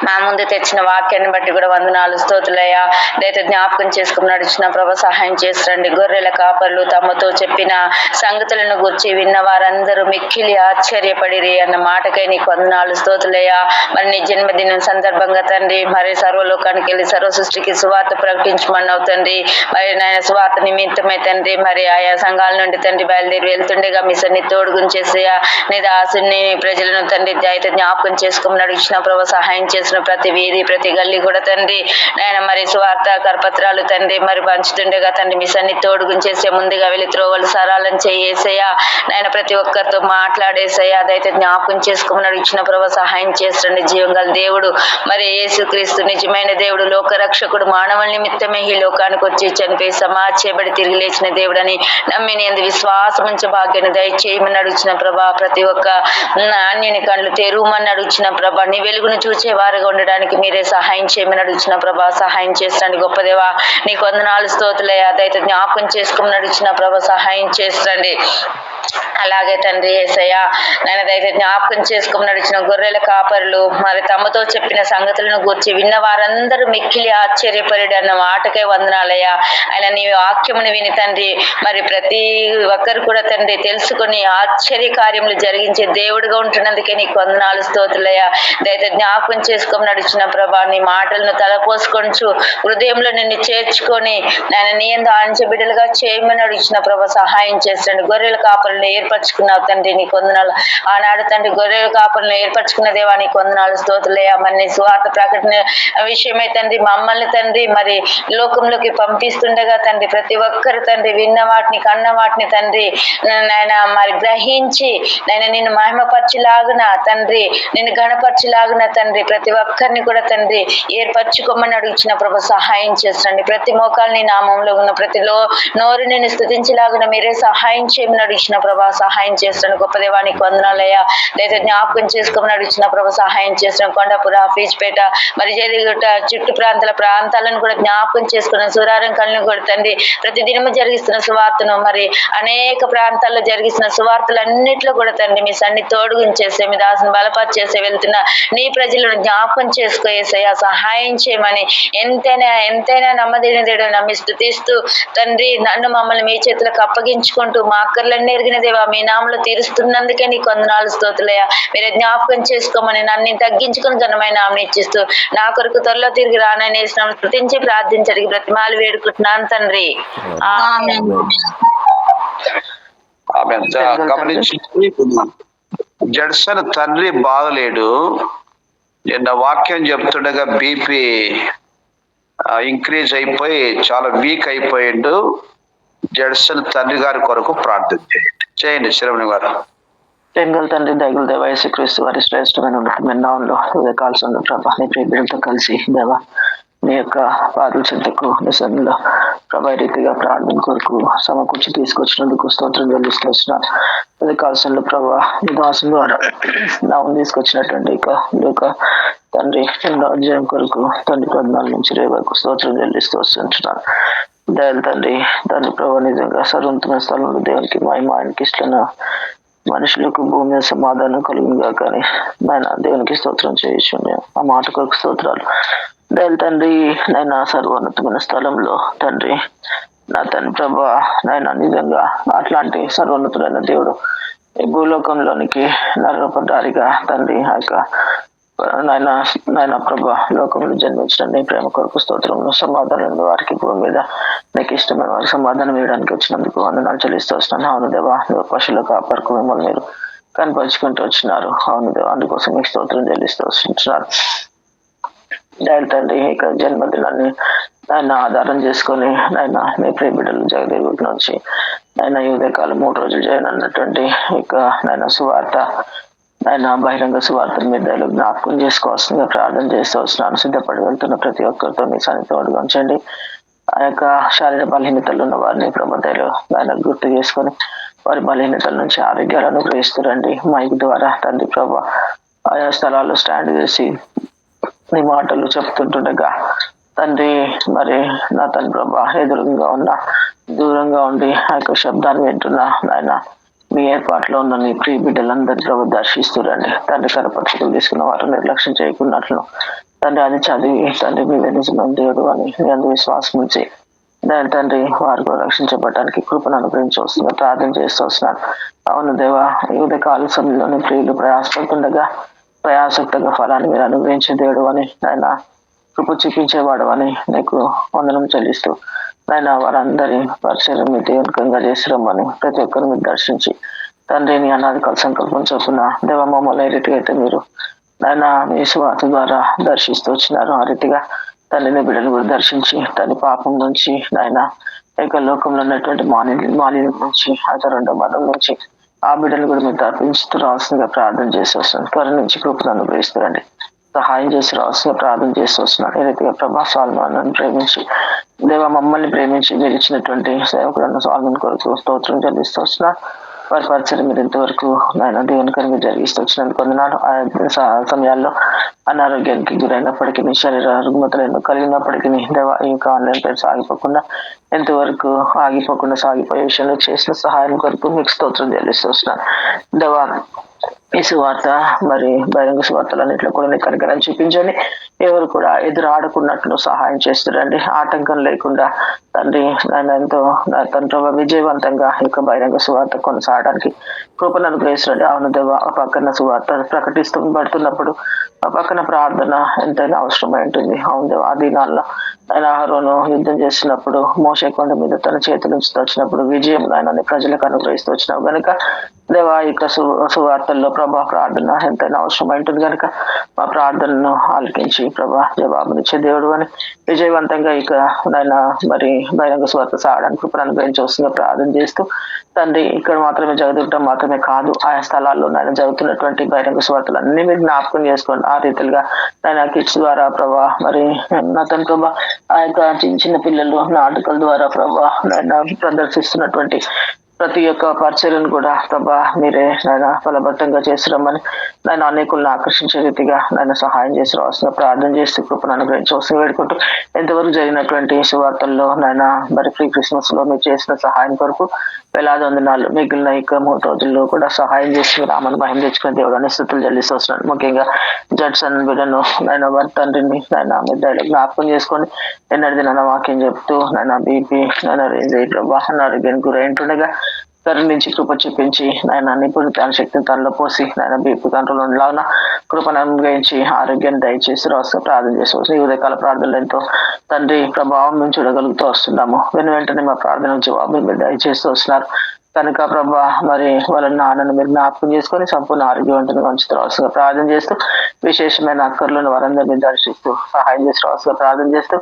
మా ముందు తెచ్చిన వాక్యాన్ని బట్టి కూడా వందనాలు స్తోత్రులయ్యా. దయతో జ్ఞాపకం చేసుకుని నడిచిన ప్రభు సహాయం చేసరండి. గొర్రెల కాపర్లు తమతో చెప్పిన సంగతులను గురించి విన్న వారందరూ మిక్కిలి ఆశ్చర్యపడిరి అన్న మాటకై నీకు వందనాలు స్తోత్రులయ్యా. మరి నీ జన్మదినం సందర్భంగా తండ్రి మరి సర్వలోకానికి వెళ్ళి సర్వ సృష్టికి సువార్త ప్రకటించమన్నావు తండ్రి. మరి నాయన సువార్త నిమిత్తమై తండ్రి మరి ఆయా సంఘాల నుండి తండ్రి బయలుదేరి వెళ్తుండగా మీ సన్ని తోడుగుంచేసయ్యా. నీ దాసుని ప్రజలను తండ్రి దయతో జ్ఞాపకం చేసుకుని నడిచిన ప్రభు సహాయం చేసిన ప్రతి వీధి ప్రతి గల్లీ కూడా తండ్రి నాయన మరి సువార్త కరపత్రాలు తండ్రి మరి పంచుతుండగా తండ్రి మీ సన్ని తోడుగుంచేసే ముందుగా వెళ్ళి త్రోవలు సరాలను చేయేసయ్యా. నాయన ప్రతి ఒక్కరితో మాట్లాడేసయ్యా. దయతో జ్ఞాపకం చేసుకుని ఇచ్చిన ప్రభు సహాయం చేస్తుండే. జీవం గల దేవుడు మరి యేసుక్రీస్తు నిజమైన దేవుడు లోకరక్షకుడు మానవుల నిమిత్తమే ఈ లోకానికి వచ్చి చనిపోయి సమాధి చేయబడి తిరిగి లేచిన దేవుడని నమ్మి నీ విశ్వాసం ఉంచే భాగ్యాన్ని దయచేయమని అడుగుచిన ప్రభా. ప్రతి ఒక్క అన్యుని కళ్ళు తెరువమని అడుగుచిన ప్రభా. నీ వెలుగును చూసే వారుగా ఉండడానికి మీరే సహాయం చేయమని అడుగుచిన ప్రభా. సహాయం చేసండి గొప్ప దేవా. నీకు వందనాలు స్తోత్రులయ్యా. దయతో జ్ఞాపకం చేసుకుని నడుచిన ప్రభా సహాయం చేసండి. అలాగే తండ్రి యేసయ్యా నేను దయచేసి జ్ఞాపకం చేసుకుని నడిచిన గొర్రెల కాపరులు మరి తమతో చెప్పిన సంగతులను గురించి విన్న వారందరూ మిక్కిలి ఆశ్చర్యపరుడు అన్న మాటకై వందనాలయ్యా. ఆయన నీ వాక్యమును విని తండ్రి మరి ప్రతి ఒక్కరు కూడా తండ్రి తెలుసుకుని ఆశ్చర్య కార్యములు జరిగించే దేవుడిగా ఉంటున్నందుకే నీకు వందనాలు స్తోత్రులయ్యా. దయచేసి జ్ఞాపకం చేసుకుని నడిచిన ప్రభా. నీ మాటలను తలపోసుకొంచు హృదయంలో నిన్ను చేర్చుకొని నేను నీ యందు ఆంచబిడ్డలుగా చేయమని అడిగిన ప్రభా సహాయం చేస్తాడు. గొర్రెల కాపరులను ఏర్పరచుకున్నావు తండ్రి నీకు వందనాలు. ఆనాడు తండ్రి గొర్రెల కాపరులను ఏర్పరచుకున్న దేవా నీకు వందనాలు స్తోత్రులయ్యా. మరి నీ సువార్త ప్రకటన విషయమై తండ్రి మమ్మల్ని తండ్రి మరి లోకంలోకి పంపిస్తుండగా తండ్రి ప్రతి ఒక్కరు తండ్రి విన్న వాటిని కన్న వాటిని తండ్రి నాయన మరి గ్రహించి నేను నిన్ను మహిమపరచులాగున తండ్రి నిన్ను గణపరచులాగున తండ్రి ప్రతి ఒక్కరిని కూడా తండ్రి ఏర్పరచుకోమని అడుగుచిన ప్రభు సహాయం చేస్తండి. ప్రతి మోకాల్ని నామంలో ఉన్న ప్రతి నోరు నేను స్థుతించలాగున మీరే సహాయం చేయమని అడిగిన ప్రభా సహాయం చేస్తాను. గొప్ప దేవానికి వందనాలయ్యా. లేదా జ్ఞాపకం చేసుకోమని అడిగిన ప్రభు సహాయం చేస్తాను. కొండాపుర ఫీజ్పేట మరి జేదిగుట్ట చుట్టు ప్రాంతాలను కూడా జ్ఞాపకం చేసుకున్నాను. సూరారం కళ్ళను కూడా తండ్రి ప్రతి దినము జరిగిస్తున్న సువార్తను మరి అనేక ప్రాంతాల్లో జరిగిస్తున్న సువార్తలన్నింటిలో కూడా తండ్రి మీ సన్ని తోడుగుంచేసే మీ దాసుని బలపరిచేసే వెళ్తున్న నీ ప్రజలను జ్ఞాపకం చేసుకోయేసయ్యా. సహాయం చేయమని ఎంతైనా నమ్మదగిన దేవుడు నమ్మి స్తుతిస్తూ తండ్రి నన్ను మమ్మల్ని మీ చేతులకు అప్పగించుకుంటూ మా అక్కర్లన్నీ ఎరిగిన దేవా మీ నామలో తీరుస్తున్నందుకే నీకు వందనాలు స్తోత్రులయ్యా. మీరే జ్ఞాపకం చేసుకోమని నన్ను తగ్గించుకుని ఘనమైన నామని ఇచ్చిస్తూ నా కొరకు త్వరలో తిరిగి రానని స్తుతించి ప్రార్థించడానికి బ్రతిమాలు వేడుకుంటున్నాను తండ్రి. జడ్సన్ తండ్రి బాగలేడు. నిన్న వాక్యం చెప్తుండగా బీపీ ఇంక్రీజ్ అయిపోయి చాలా వీక్ అయిపోయిండు. జడ్సన్ తండ్రి గారి కొరకు ప్రార్థన చేయండి శ్రవణి గారు. తెంగల్ తండ్రి దైగుల దేవ యేసుక్రీస్తు వారి శ్రేష్టమైన నామంలో కాల్సిన ప్రభా నీ ప్రియతో కలిసి దేవ నీ యొక్క పాదల చెంతకు నిజంలో ప్రభా రీతిగా ప్రార్థన కొరకు సమకూర్చి తీసుకొచ్చినందుకు స్తోత్రం చెల్లిస్తున్నాను. అది కాల్సంలో ప్రభా నీ దాసం ద్వారా నామం తీసుకొచ్చినటువంటి ఇక తండ్రి రాజ్యం కొరకు తండ్రి పద్నాల నుంచి రేవకు స్తోత్రం చెల్లిస్తూ వస్తుంటున్నాను. దయాలు తండ్రి ప్రభా నిజంగా సర్వంతమైన స్థలంలో దేవునికి ఆయనకి ఇష్టమైన మనుషులకు భూమి మీద సమాధానం కలుగుగా కానీ నాయన దేవునికి స్తోత్రం చేయొచ్చు. ఆ మాట కొరకు స్తోత్రాలు. దయాలు తండ్రి నాయన సర్వోన్నతమైన స్థలంలో తండ్రి నా తండ్రి ప్రభా నాయన నిజంగా అట్లాంటి సర్వోన్నతుడైన దేవుడు ఈ భూలోకంలోనికి నరపడ్డారిగా తండ్రి ఆ యొక్క నాయన ప్రభా లోకంలో జన్మించిన నీ ప్రేమ కొరకు స్తోత్రంలో సమాధానం వారికి భూమి మీద నీకు ఇష్టమైన వారికి సమాధానం ఇవ్వడానికి వచ్చినందుకు వందనాలు చెల్లిస్తూ వస్తున్నాను. అవును దేవా పశువుల కాపరకు మిమ్మల్ని మీరు కనపరుచుకుంటూ వచ్చినారు. అవును దేవా అందుకోసం మీకు స్తోత్రం చెల్లిస్తూ వస్తున్నారు. దయలు తండ్రి ఇక జన్మదినాన్ని ఆయన ఆధారం చేసుకొని ఆయన మీ ప్రియ బిడ్డలు జగదేవుడి నుంచి ఆయన ఈ ఉదయకాలం 3 రోజులు చేయనన్నటువంటి ఇక నాయన సువార్త ఆయన బహిరంగ సువార్తను మీద జ్ఞాపకం చేసుకోవాల్సిందిగా ప్రార్థన చేస్తూ వస్తున్నాను. సిద్ధపడి వెళ్తున్న ప్రతి ఒక్కరితో మీ సన్నిధిగా ఉంచండి. ఆ యొక్క శారీరక బలహీనతలు ఉన్న వారిని ప్రభుత్వాలు ఆయన గుర్తు చేసుకొని వారి బలహీనతల నుంచి ఆరోగ్యాలను గ్రహిస్తురండి. మైక్ ద్వారా తండ్రి ప్రభా ఆయా స్థలాల్లో స్టాండ్ చేసి నీ మాటలు చెప్తుంటుండగా తండ్రి మరి నా తండ్రి ప్రభా ఎదురుగా ఉన్న దూరంగా ఉండి ఆ యొక్క శబ్దాన్ని వింటున్నా ఆయన మీ ఏర్పాట్లో ఉన్న నీ ప్రియ బిడ్డలందరి ప్రభు దర్శిస్తురండి. తండ్రి కరపక్షకులు తీసుకున్న వారు నిర్లక్ష్యం చేయకున్నట్లు తండ్రి అది చదివి తండ్రి మీదే నిజమైన దేవుడు అని మీ అందు విశ్వాసం ఉంచి దాని తండ్రి వారు కూడా రక్షించబడడానికి కృపను అనుగ్రహించి వస్తున్నారు, ప్రార్థన చేస్తూ వస్తున్నారు. అవును దేవా, ఈ ఉదయకాల సమయంలోని ప్రియులు ప్రయాసపడుతుండగా ప్రయాసక్తగా ఫలాన్ని మీరు అనుగ్రహించే దేవుడు అని ఆయన కృప చూపించేవాడు అని నీకు వందనం చెల్లిస్తూ ఆయన వారందరి పరిచయం మీ దేవునికంగా చేసిరమ్మని ప్రతి ఒక్కరు మీరు దర్శించి తండ్రిని అనాది కాల సంకల్పం చొప్పున దేవ మమ్మల్ని ఏ రీతిగా అయితే మీరు ఆయన మీ స్వార్థ ద్వారా దర్శిస్తూ వచ్చినారు ఆ రీతిగా తండ్రిని బిడ్డలు కూడా దర్శించి తన పాపం నుంచి ఆయన యొక్క లోకంలో ఉన్నటువంటి మాలిన్యం నుంచి రెండో మతం నుంచి ఆ బిడ్డలు కూడా మీరు తప్పించుతూ రావాల్సిందిగా ప్రార్థన చేసి వస్తున్నాను. త్వర నుంచి కృపను అనుగ్రహిస్తారండి, సహాయం చేసి రావాల్సిందిగా ప్రార్థన చేసి వస్తున్నాను. ఏ రీతిగా ప్రభా సాల్మాన్ ప్రేమించి దేవ మమ్మల్ని ప్రేమించి మీరు ఇచ్చినటువంటి సేవకులను సాల్మన్ కొరకు స్తోత్రం చెల్లిస్తూ వస్తున్నారు. వారి పరిచయం మీరు ఇంతవరకు నాయన దేవునికరంగా జరిగిస్తూ వచ్చినందుకు కొందనాలు ఆ సమయాల్లో అనారోగ్యానికి గురైనప్పటికీ శరీర రుగ్మతలు కలిగినప్పటికీ దేవ ఈ యొక్క ఆన్లైన్ పేరు సాగిపోకుండా ఎంతవరకు ఆగిపోకుండా సాగిపోయే విషయంలో చేసిన సహాయం కొరకు మీకు స్తోత్రం చెల్లిస్తూ వస్తున్నాను. దేవ ఈ సువార్త మరి బహిరంగ సువార్తలన్నింటిలో కూడా మీకు కనికరం చూపించండి. ఎవరు కూడా ఎదురు ఆడుకున్నట్లు సహాయం చేస్తారండి. ఆటంకం లేకుండా తండ్రి ఆయన ఎంతో తండ్రి విజయవంతంగా ఈ యొక్క బహిరంగ సువార్త కొనసాగడానికి కృపను అనుగ్రహిస్తారండి. అవును దేవ, ఆ పక్కన సువార్త ప్రకటిస్తూ పడుతున్నప్పుడు ఆ పక్కన ప్రార్థన ఎంతైనా అవసరమై ఉంటుంది. అవును దేవ, ఆ దినాల్లో ఆయన ఆహారోను యుద్ధం చేసినప్పుడు మోషే కొండ మీద తన చేతుల నుంచి వచ్చినప్పుడు విజయం ఆయన ప్రజలకు అనుగ్రహిస్తూ వచ్చినావు కనుక దేవా ఈ యొక్క సువార్తల్లో ప్రభా ప్రార్థన ఎంతైనా అవసరం ఉంటుంది కనుక మా ప్రార్థనను ఆలకించి ప్రభా జవాబునిచ్చే దేవుడు అని విజయవంతంగా ఇక ఆయన మరి బహిరంగ సువార్త సాగడానికి కృపను అనుగ్రహించి వస్తుందిగా ప్రార్థన చేస్తూ తండ్రి ఇక్కడ మాత్రమే జరుగుతుండటం మాత్రమే కాదు, ఆయా స్థలాల్లో నేను జరుగుతున్నటువంటి బహిరంగ సువార్తలు అన్ని మీరు జ్ఞాపకం చేసుకోండి. ఆ రీతిగా నేను కిడ్స్ ద్వారా ప్రభా మరి నతన్ ప్రభా ఆ యొక్క చిన్న పిల్లలు నాటకాల ద్వారా ప్రభా నేను ప్రదర్శిస్తున్నటువంటి ప్రతి ఒక్క పరిచయలను కూడా ప్రభా మీరే నాయన ఫలబద్ధంగా చేసిరమ్మని నేను అనేకులను ఆకర్షించే రీతిగా నేను సహాయం చేసి రావాల్సిన ప్రార్థన చేసి కృపను అనుగ్రహించి వస్తుంది వేడుకుంటూ ఎంతవరకు జరిగినటువంటి శువార్తల్లో నాయన మరి ప్రీ క్రిస్మస్ లో మీరు చేసిన సహాయం కొరకు వేలాది వందనాలు. మిగిలిన ఇక 3 రోజుల్లో కూడా సహాయం చేసి రామను మహిమ తెచ్చుకునే దేవుడు స్థుతులు చెల్లిస్తూ వస్తున్నాను. ముఖ్యంగా జడ్సన్ బిడ్డను నాయన వారి తండ్రిని నాయన మీరు డైలాగ్ జ్ఞాపకం చేసుకొని ఎన్నడిది నాన్న వాక్యం చెప్తూ నాయన బీపీ నాయన రేంజ్ అనారోగ్యానికి గురైంటుండగా తన నుంచి కృప చూపించి నాయన నిపుణుల శక్తిని తనలో పోసి నాయన బీపీ కంట్రోల్ ఉండలాగా కృపను అనుగ్రహించి ఆరోగ్యాన్ని దయచేసి రాస్తూ ప్రార్థన చేసుకోవచ్చు. ఈ ఉదయకాల ప్రార్థనలు ఎంతో తండ్రి ప్రభావం మేము చూడగలుగుతూ వస్తున్నాము. వెంటనే మా ప్రార్థన జవాబులు మీరు దయచేస్తూ వస్తున్నారు కనుక ప్రభా మరి వాళ్ళ నాన్నను మీరు జ్ఞాపకం చేసుకొని సంపూర్ణ ఆరోగ్యవంతంగా ఉంచుతూ రావాల్సిందిగా ప్రార్థన చేస్తూ విశేషమైన అక్కర్లను వారందరినీ దర్శిస్తూ సహాయం చేసి రావాల్సిందిగా ప్రార్థన చేస్తూ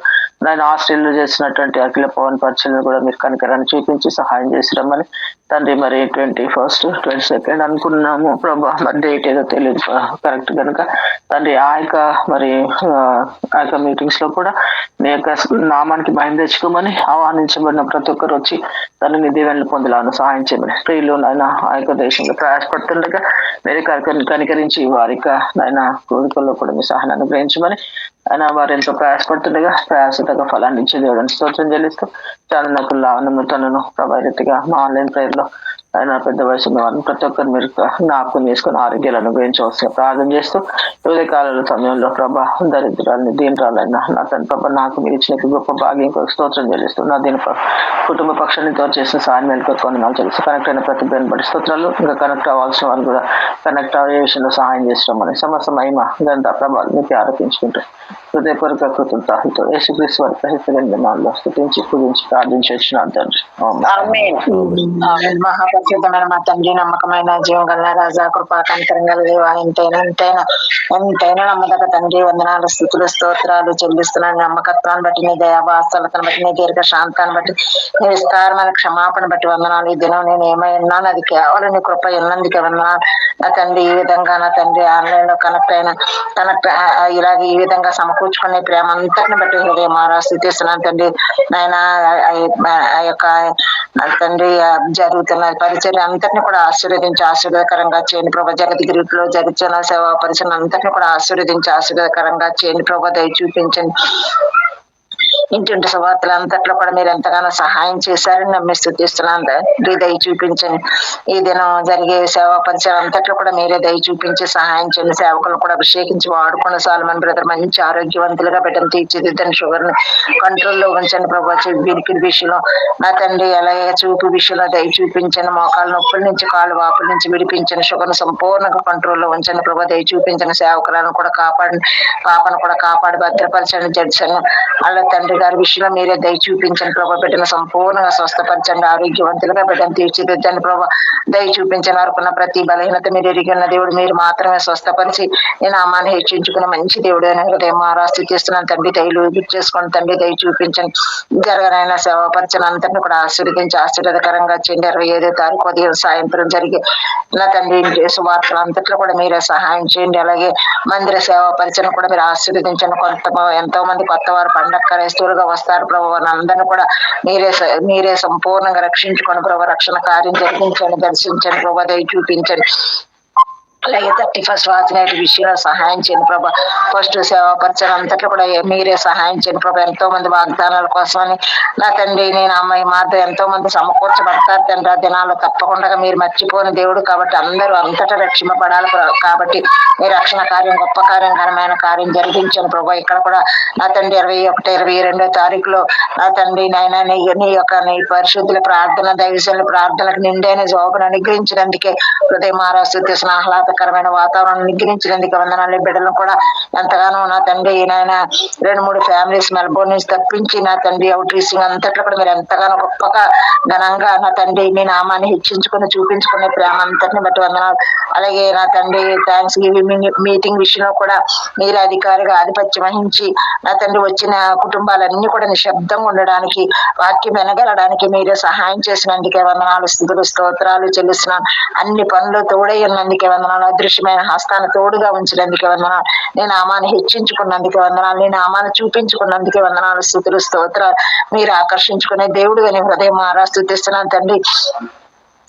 నేను ఆస్ట్రేలియాలో చేసినటువంటి అఖిల పవన్ పరిచయను కూడా మీరు కనికరాన్ని చూపించి సహాయం చేసి రమ్మని తండ్రి మరి 21st 22nd అనుకున్నాము ప్రభా మరి డేట్ ఏదో తెలియదు కరెక్ట్ కనుక తండ్రి ఆ యొక్క మీటింగ్స్ లో కూడా మీ యొక్క నామానికి భయం తెచ్చుకోమని ఆహ్వానించబడిన ప్రతి ఒక్కరు వచ్చి తనని దీవెనలు పొందలాను సహాయం చేయమని స్త్రీలు నాయన ఆ యొక్క దేశంలో ప్రయాసపడుతుండగా మీరు కనికరించి వారి నాయన కోరికల్లో కూడా మీ సహాయాన్ని అనుగ్రహించమని ఆయన వారు ఎంతో ప్రయాసపడుతుండగా ప్రయాసతగా ఫలాన్ని ఇచ్చే దేవుడిని స్తోత్రం చెల్లిస్తూ చాలా నాకు లావణము తనను ప్రభావితంగా మా ఆన్లైన్ ప్రేయర్లో ఆయన పెద్ద వయసు ఉన్న వారిని ప్రతి ఒక్కరు మీరు జ్ఞాపకం చేసుకుని ఆరోగ్యాలు అనుగ్రహించి వస్తున్న ప్రార్థన చేస్తూ ఉదయ కాలంలో సమయంలో ప్రభా దరిద్రాన్ని దీనిరాలైనా నా తన ప్రభా నాకు మీరు ఇచ్చిన గొప్ప భాగ్యం కొరకు స్తోత్రం చెల్లిస్తూ నా దీని కుటుంబ పక్షాన్ని తో చేసిన సాయం మేలుకొని నాకు తెలుసు కనెక్ట్ అయిన ప్రతి బిడ్డను బట్టి స్తోత్రాలు ఇంకా కనెక్ట్ అవ్వాల్సిన వారు కూడా కనెక్ట్ అయ్యే విషయంలో సహాయం చేస్తాం అని సమస్త మహిమ గంట ప్రభావం మీకు ఆరోపించుకుంటూ హృదయపూర్వక కృతజ్ఞతలతో యేసుక్రీస్తు వారి ప్రసిద్ధ నామములో స్తుతించి పూజించి ప్రార్థించి వచ్చినాను తండ్రి. మహాపరిశుద్ధమైన మా తండ్రి, నమ్మకమైన జీవం గల రాజా, కృపా కనికరం గల దేవా, ఎంతైనా నమ్మదగ్గ తండ్రి, వందనాలు స్తుతులు స్తోత్రాలు చెల్లిస్తున్నాను. నమ్మకత్వాన్ని బట్టి నీ దయాభాస్తలతను బట్టి నీ దీర్ఘ శాంతాన్ని బట్టి నీ విస్తారమైన క్షమాపణ బట్టి వందనాలు. ఈ దినం నేను ఏమై ఉన్నాను అది కేవలం నీ కృప ఉన్నందుకే వందనాలు నా తండ్రి. ఈ విధంగా నా తండ్రి ఆన్లైన్ లో కనెక్ట్ ఇలాగే ఈ విధంగా సమకూర్చుకునే ప్రేమ అంతటిని బట్టి హృదయం స్థితిస్తున్నాను తండ్రి. నాయన ఆ యొక్క తండ్రి జరుగుతున్న పరిచర్య అంతటిని కూడా ఆశీర్వదకరంగా చేయండి ప్రభా. జగద్గిరిలో జరుగుతున్న సేవా పరిచయం అంతటిని కూడా ఆశీర్వదించి ఆశీర్వదకరంగా చేయండి ప్రభా. దయ చూపించండి ఇంటి సువార్తలు అంతట్లో కూడా మీరు ఎంతగానో సహాయం చేశారని నమ్మి స్థుతిస్తున్నాను తండ్రి. దయ చూపించండి. ఈ దినం జరిగే సేవా పరిచయం అంతట్లో కూడా మీరే దయ చూపించి సహాయం చేయండి. సేవకులను కూడా అభిషేకించి వాడుకున్న సాల్మన్ బ్రదర్ మంచి ఆరోగ్యవంతులుగా పెట్టని తీర్చిదిద్దని, షుగర్ ని కంట్రోల్లో ఉంచండి ప్రభావ. వినికిడి విషయంలో నా తండ్రి అలాగే చూపు విషయంలో దయ చూపించండి. మోకాళ్ళ నొప్పుల నుంచి కాళ్ళు వాపుల నుంచి విడిపించండి. షుగర్ ను సంపూర్ణంగా కంట్రోల్లో ఉంచండి ప్రభావ. దయ చూపించండి. సేవకులను కూడా కాపాడండి. పాపను కూడా కాపాడి భద్రపరచండి. జడ్సన్ వాళ్ళ తండ్రి గారి విషయంలో మీరే దయ చూపించండి ప్రభావ. బిడ్డను సంపూర్ణంగా స్వస్థపరచండి. ఆరోగ్యవంతులుగా బిడ్డను తీర్చిదిద్దండి ప్రభావ. దయ చూపించండి. వారుకున్న ప్రతి బలహీనత మీరు ఎరిగిన దేవుడు, మీరు మాత్రమే స్వస్థపరిచి నేను నామాన్ని హెచ్చించుకున్న మంచి దేవుడు అని హృదయం ఆరాధిస్తున్నాను తండ్రి. దయలు చేసుకోండి తండ్రి. దయ చూపించండి. జరగనైనా సేవాపరచన అంతటిని కూడా ఆశీర్వదించి ఆశీర్వాదకరంగా చేయండి. 25వ తారీఖు ఉదయం సాయంత్రం జరిగి నా తండ్రి సువార్తలు అంతట్లో కూడా మీరే సహాయం చేయండి. అలాగే మందిర సేవా పరిచయం కూడా మీరు ఆశీర్వదించండి. ఎంతో మంది కొత్త వారు పండగ క్రైస్తవులుగా వస్తారు ప్రభు. అందరినీ కూడా మీరే సంపూర్ణంగా రక్షించుకోండి ప్రభు. రక్షణ కార్యం జరిగించండి. దర్శించండి ప్రభు. దయ చూపించండి. అలాగే 31st వాచనైట్ విషయంలో సహాయం చేయండి ప్రభా. ఫస్ట్ సేవా పరిచయం అంతట్లో కూడా మీరే సహాయం చేయండి ప్రభా. ఎంతో మంది వాగ్దానాల కోసమని నా తండ్రి నేను అమ్మాయి మార్గం ఎంతో మంది సమకూర్చబడతారు తండ్రి. ఆ దినాల్లో తప్పకుండా మీరు మర్చిపోని దేవుడు కాబట్టి అందరూ అంతటా రక్షింపబడాలి కాబట్టి మీ రక్షణ కార్యం గొప్ప కార్యకరమైన కార్యం జరిగించండి ప్రభా. ఇక్కడ కూడా నా తండ్రి 21, 22వ తారీఖులో నా తండ్రి నాయన నీ పరిశుద్ధుల ప్రార్థన దైవజనుల ప్రార్థనలకు నిండైన జవాబును అనుగ్రహించినందుకే హృదయం ఆరాధిస్తున్న ఆహ్లాదకరమైన వాతావరణం అనుగ్రహించినందుకు వందనాలు. బిడ్డలను కూడా ఎంతగానో నా తండ్రి నాయన 2-3 ఫ్యామిలీస్ మెల్బోర్న్ నుంచి తప్పించి నా తండ్రి అవుట్ రీసింగ్ అంతట్లో కూడా మీరు ఎంతగానో గొప్పగా ఘనంగా నా తండ్రి మీ నామాన్ని హెచ్చించుకుని చూపించుకునే ప్రేమ అంతటిని బట్టి వందనాలు. అలాగే నా తండ్రి థ్యాంక్స్ గివింగ్ మీటింగ్ విషయంలో కూడా మీరు అధికారిగా ఆధిపత్యం వహించి నా తండ్రి వచ్చిన కుటుంబాలన్నీ కూడా నిశ్శబ్దంగా ఉండడానికి వాక్యం వినగలడానికి మీరే సహాయం చేసినందుకే వందనాలు. స్తుతులు స్తోత్రాలు చెల్లిస్తున్నాను. అన్ని పనులు తోడై ఉన్నందుకే వందనాలు. అదృశ్యమైన హస్తాన్ని తోడుగా ఉంచినందుకే వందనాలు. నేను నామాన్ని హెచ్చించుకున్నందుకే వందనాలు. నేను నామాన్ని చూపించుకున్నందుకే వందనాలు. స్తుతులు స్తోత్రాలు. మీరు ఆకర్షించుకునే దేవుడు అని హృదయం ఆరాధిస్తున్నాను తండ్రి.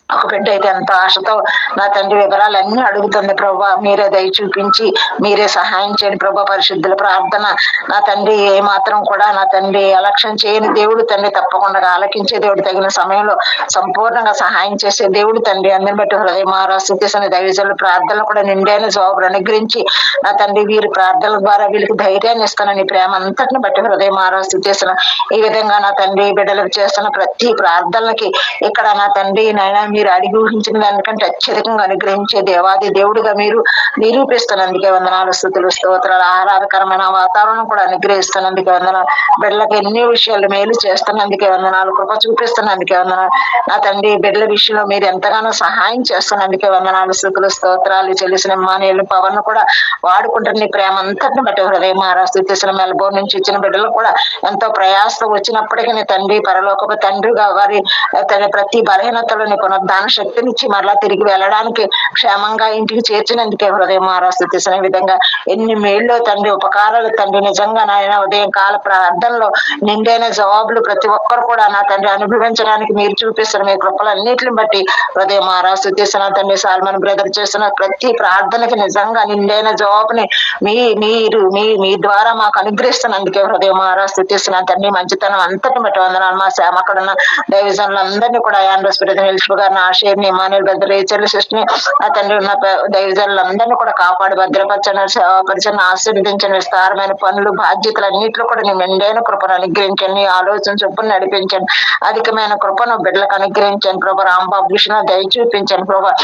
ఒక బిడ్డ అయితే ఎంతో ఆశతో నా తండ్రి వివరాలన్నీ అడుగుతుంది ప్రభా. మీరే దయ చూపించి మీరే సహాయం చేయండి ప్రభా. పరిశుద్ధుల ప్రార్థన నా తండ్రి ఏ మాత్రం కూడా నా తండ్రి అలక్ష్యం చేయని దేవుడు తండ్రి. తప్పకుండా ఆలకించే దేవుడు. తగిన సమయంలో సంపూర్ణంగా సహాయం చేసే దేవుడు తండ్రి. అందరిని బట్టి హృదయం ఆరాధిస్తున్న దైవజనుల ప్రార్థనలు కూడా నిండైన జవాబులు అనుగ్రహించి నా తండ్రి వీరి ప్రార్థనల ద్వారా వీళ్ళకి ధైర్యాన్ని ఇస్తానని ప్రేమ అంతటిని బట్టి హృదయం ఆరాధిస్తున్న ఈ విధంగా నా తండ్రి బిడ్డలకు చేస్తున్న ప్రతి ప్రార్థనలకి ఇక్కడ నా తండ్రి నాయన మీరు అడిగి ఊహించిన దానికంటే అత్యధికంగా అనుగ్రహించే దేవాది దేవుడుగా మీరు నిరూపిస్తున్నందుకే వందనాలు. స్తుతులు స్తోత్రాలు. ఆహ్లాదకరమైన వాతావరణం కూడా అనుగ్రహిస్తున్నందుకే వందనాలు. బిడ్డలకు ఎన్ని విషయాలు మేలు చేస్తున్నందుకే వందనాలు. కృప చూపిస్తున్నందుకే వందనాలు. నా తండ్రి బిడ్డల విషయంలో మీరు ఎంతగానో సహాయం చేస్తున్నందుకే వందనాలు. స్తుతులు స్తోత్రాలు చెల్లిసిన మానేలు పవన్ కూడా వాడుకుంటున్న నీ ప్రేమ అంతటిని బట్టి హృదయం ఆరాధిస్తున్న మెల్బోర్న్ నుంచి ఇచ్చిన బిడ్డలు కూడా ఎంతో ప్రయాసం వచ్చినప్పటికీ నీ తండ్రి పరలోకపు తండ్రిగా వారి ప్రతి బలహీనతలు నీ దాన శక్తినిచ్చి మరలా తిరిగి వెళ్ళడానికి క్షేమంగా ఇంటికి చేర్చినందుకే హృదయం ఆరాధిస్తున్న విధంగా ఎన్ని మేళ్ళు తండ్రి ఉపకారాలు తండ్రి. నిజంగా నాయన ఉదయం కాల ప్రార్థనలో నిండైన జవాబులు ప్రతి ఒక్కరు కూడా నా తండ్రి అనుభవించడానికి మీరు చూపిస్తున్న మీ కృపలన్నిటిని బట్టి హృదయం ఆరాధిస్తున్న తండ్రి. సాల్మన్ బ్రదర్ చేస్తున్న ప్రతి ప్రార్థనకి నిజంగా నిండైన జవాబుని మీరు మీ ద్వారా మాకు అనుగ్రహిస్తున్నందుకే హృదయం ఆరాధిస్తున్న తండ్రి. మంచితనం అంతటిని బట్టి వందనాలు. మా సేమ అక్కడ ఉన్న దైవజనులు అందరినీ కూడా ఆండ్రస్ నిలిచిపో గారిని ఆశయాన్ని ఇమానుయేల్ బ్రదర్ రేచర్ల సృష్టిని ఆ తండ్రి ఉన్న దైవజనులందరినీ కూడా కాపాడు భద్రపరచని సేవపరిచని ఆశీర్వదించని విస్తారమైన పనులు బాధ్యతలు అన్నింటిలో కూడా నీ మెండైన కృపను అనుగ్రహించండి. ఆలోచన చొప్పున నడిపించండి. అధికమైన కృపను బిడ్డలకు అనుగ్రహించండి ప్రభా. రాంబాబు విషయంలో దయ చూపించండి ప్రభా.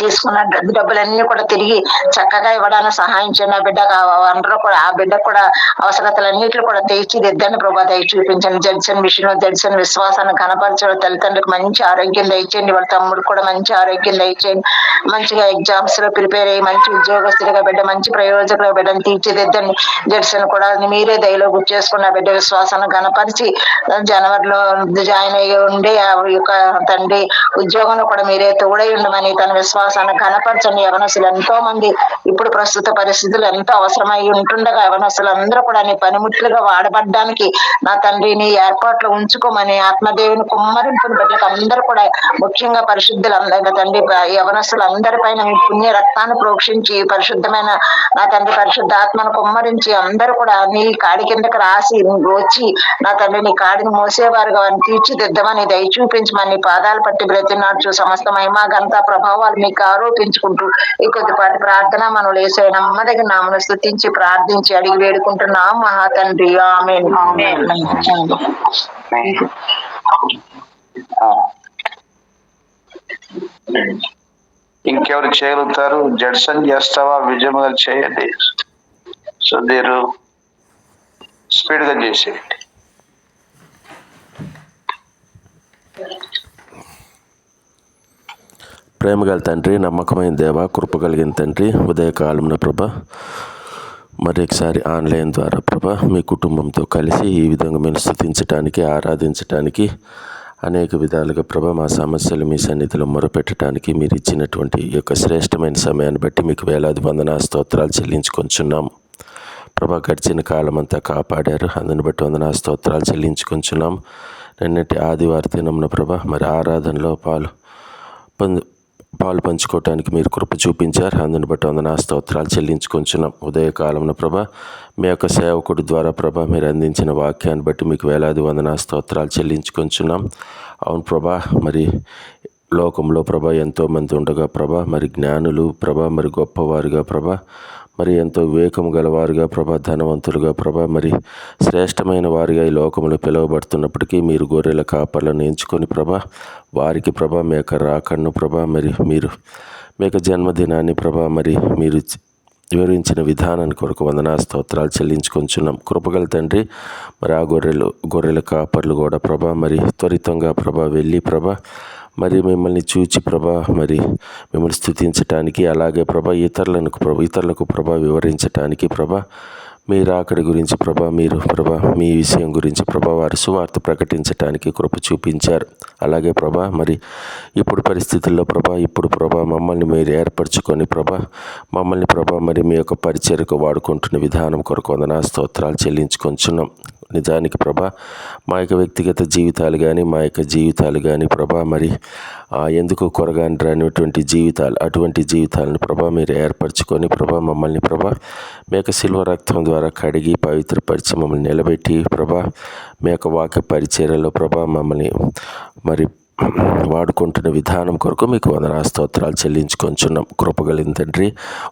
తీసుకున్న డబ్బులన్నీ కూడా తిరిగి చక్కగా ఇవ్వడానికి సహాయం చేయండి. ఆ బిడ్డకు అందరూ కూడా ఆ బిడ్డకు కూడా అవసరతలన్నింటిలో కూడా తీర్చిదిద్దని ప్రభా దయ చూపించండి. జడ్సన్ విషయంలో జడ్సన్ విశ్వాసాన్ని కనపరచడం, తల్లిదండ్రులకు మంచి ఆరోగ్యం దయచేయండి. వాళ్ళ తమ్ముడు కూడా మంచి ఆరోగ్యం దయచేయండి. మంచిగా ఎగ్జామ్స్ లో ప్రిపేర్ అయ్యి మంచి ఉద్యోగస్తులుగా బిడ్డ మంచి ప్రయోజకులుగా బిడ్డను తీర్చిదిద్దండి. జడ్సన్ కూడా మీరే దయలో గుర్తు చేసుకున్న బిడ్డ విశ్వాసాన్ని కనపరిచి జనవరిలో జాయిన్ అయ్యి ఉండి ఆ యొక్క తండ్రి ఉద్యోగంలో కూడా మీరే తోడై ఉండమని తన విశ్వాసాన్ని కనపరచండి. యవనస్తులు ఎంతో మంది ఇప్పుడు ప్రస్తుత పరిస్థితులు ఎంతో అవసరమై ఉంటుండగా యవనస్తులందరూ కూడా నీ పనిముట్లుగా వాడబడ్డానికి నా తండ్రి నీ ఏర్పాట్లు ఉంచుకోమని ఆత్మదేవుని కుమ్మరింపుని బిడ్డలకు అందరూ కూడా ముఖ్యంగా పరిశుద్ధులందరూ తండ్రి యవనస్తులందరిపైన మీ పుణ్య రక్తాన్ని ప్రోక్షించి పరిశుద్ధమైన నా తండ్రి పరిశుద్ధాత్మను కుమ్మరించి అందరూ కూడా నీ కాడి కిందకి రాసి వచ్చి నా తండ్రి నీ కాడిని మోసేవారుగా వారిని తీర్చిదిద్దమని దయ చూపించమని నీ పాదాలు పట్టి బ్రతినాడ్చు. సమస్త మహిమా ఘనత ప్రభావాలు మీకు ఆరోపించుకుంటూ ఈ కొద్దిపాటి ప్రార్థన మనం లేసే నమ్మదగిన నామను స్తుతించి ప్రార్థించి అడిగి వేడుకుంటున్నాం మహా తండ్రి. ఆమేన్. ఇంకెవరు చేయగలుగుతారు? జడ్సన్ చేస్తావా? విజయ్ గారు చేయండి. సో మీరు స్పీడ్ గా చేసేయండి. ప్రేమగల తండ్రి, నమ్మకమైన దేవ, కృప కలిగిన తండ్రి, ఉదయకాలంలో ప్రభ మరి ఒకసారి ఆన్లైన్ ద్వారా ప్రభ మీ కుటుంబంతో కలిసి ఈ విధంగా మేము స్తుతించడానికి, ఆరాధించడానికి, అనేక విధాలుగా ప్రభ మా సమస్యలు మీ సన్నిధిలో మొరపెట్టడానికి మీరు ఇచ్చినటువంటి ఈ యొక్క శ్రేష్టమైన సమయాన్ని బట్టి మీకు వేలాది వందనా స్తోత్రాలు చెల్లించుకొంచున్నాము. ప్రభా గడిచిన కాలం అంతా కాపాడారు, అందుని బట్టి వందనా స్తోత్రాలు చెల్లించుకొంచున్నాము. నిన్నటి ఆదివారం దినమున ప్రభ మరి ఆరాధనలో పాలు పంచుకోవటానికి మీరు కృప చూపించారు, అందుని బట్టి వందనా స్తోత్రాలు చెల్లించుకొంచున్నాం. ఉదయకాలంలో ప్రభ మీ యొక్క సేవకుడి ద్వారా ప్రభ మీరు అందించిన వాక్యాన్ని బట్టి మీకు వేలాది వందనా స్తోత్రాలు చెల్లించుకొంచున్నాం. అవును ప్రభా, మరి లోకంలో ప్రభ ఎంతోమంది ఉండగా ప్రభ మరి జ్ఞానులు ప్రభ మరి గొప్పవారుగా ప్రభ మరి ఎంతో వివేకం గలవారుగా ప్రభ ధనవంతులుగా ప్రభ మరి శ్రేష్టమైన వారిగా ఈ లోకంలో పిలువబడుతున్నప్పటికీ మీరు గొర్రెల కాపర్లను ఎంచుకొని ప్రభ వారికి ప్రభ మీ యొక్క రాకడను ప్రభ మరి మీరు మీ యొక్క జన్మదినాన్ని ప్రభ మరి మీరు వివరించిన విధానాన్ని కొరకు వందనా స్తోత్రాలు చెల్లించుకొంచున్నాం. కృపగల తండ్రి, మరి ఆ గొర్రెల కాపర్లు కూడా ప్రభ మరి త్వరితంగా ప్రభ వెళ్ళి ప్రభ మరి మిమ్మల్ని చూచి ప్రభ మరి మిమ్మల్ని స్తుతించటానికి, అలాగే ప్రభ ఇతరులకు ప్రభ వివరించటానికి ప్రభ మీరు అక్కడి గురించి ప్రభ మీరు ప్రభ మీ విషయం గురించి ప్రభ వారి సువార్త ప్రకటించటానికి కృప చూపించారు. అలాగే ప్రభ మరి ఇప్పుడు పరిస్థితుల్లో ప్రభ మమ్మల్ని మీరు ఏర్పరచుకొని ప్రభ మమ్మల్ని ప్రభ మరి మీ యొక్క పరిచర్యకు వాడుకుంటున్న విధానం కొరకు వందనా స్తోత్రాలు చెల్లించుకొంచున్నాం. నిజానికి ప్రభ మా యొక్క వ్యక్తిగత జీవితాలు కానీ మా యొక్క జీవితాలు కానీ ప్రభ మరి ఎందుకు కొరగాని రానిటువంటి జీవితాలు, అటువంటి జీవితాలను ప్రభ మీరు ఏర్పరచుకొని ప్రభ మమ్మల్ని ప్రభ మీ యొక్క శిల్వ రక్తం ద్వారా కడిగి పవిత్రపరిచి మమ్మల్ని నిలబెట్టి ప్రభ మీ యొక్క వాక్య పరిచర్యలో ప్రభ మమ్మల్ని మరి వాడుకుంటున్న విధానం కొరకు మీకు వందనా స్తోత్రాలు చెల్లించుకొంచున్నాం. కృపగలిగిన తండ్రి,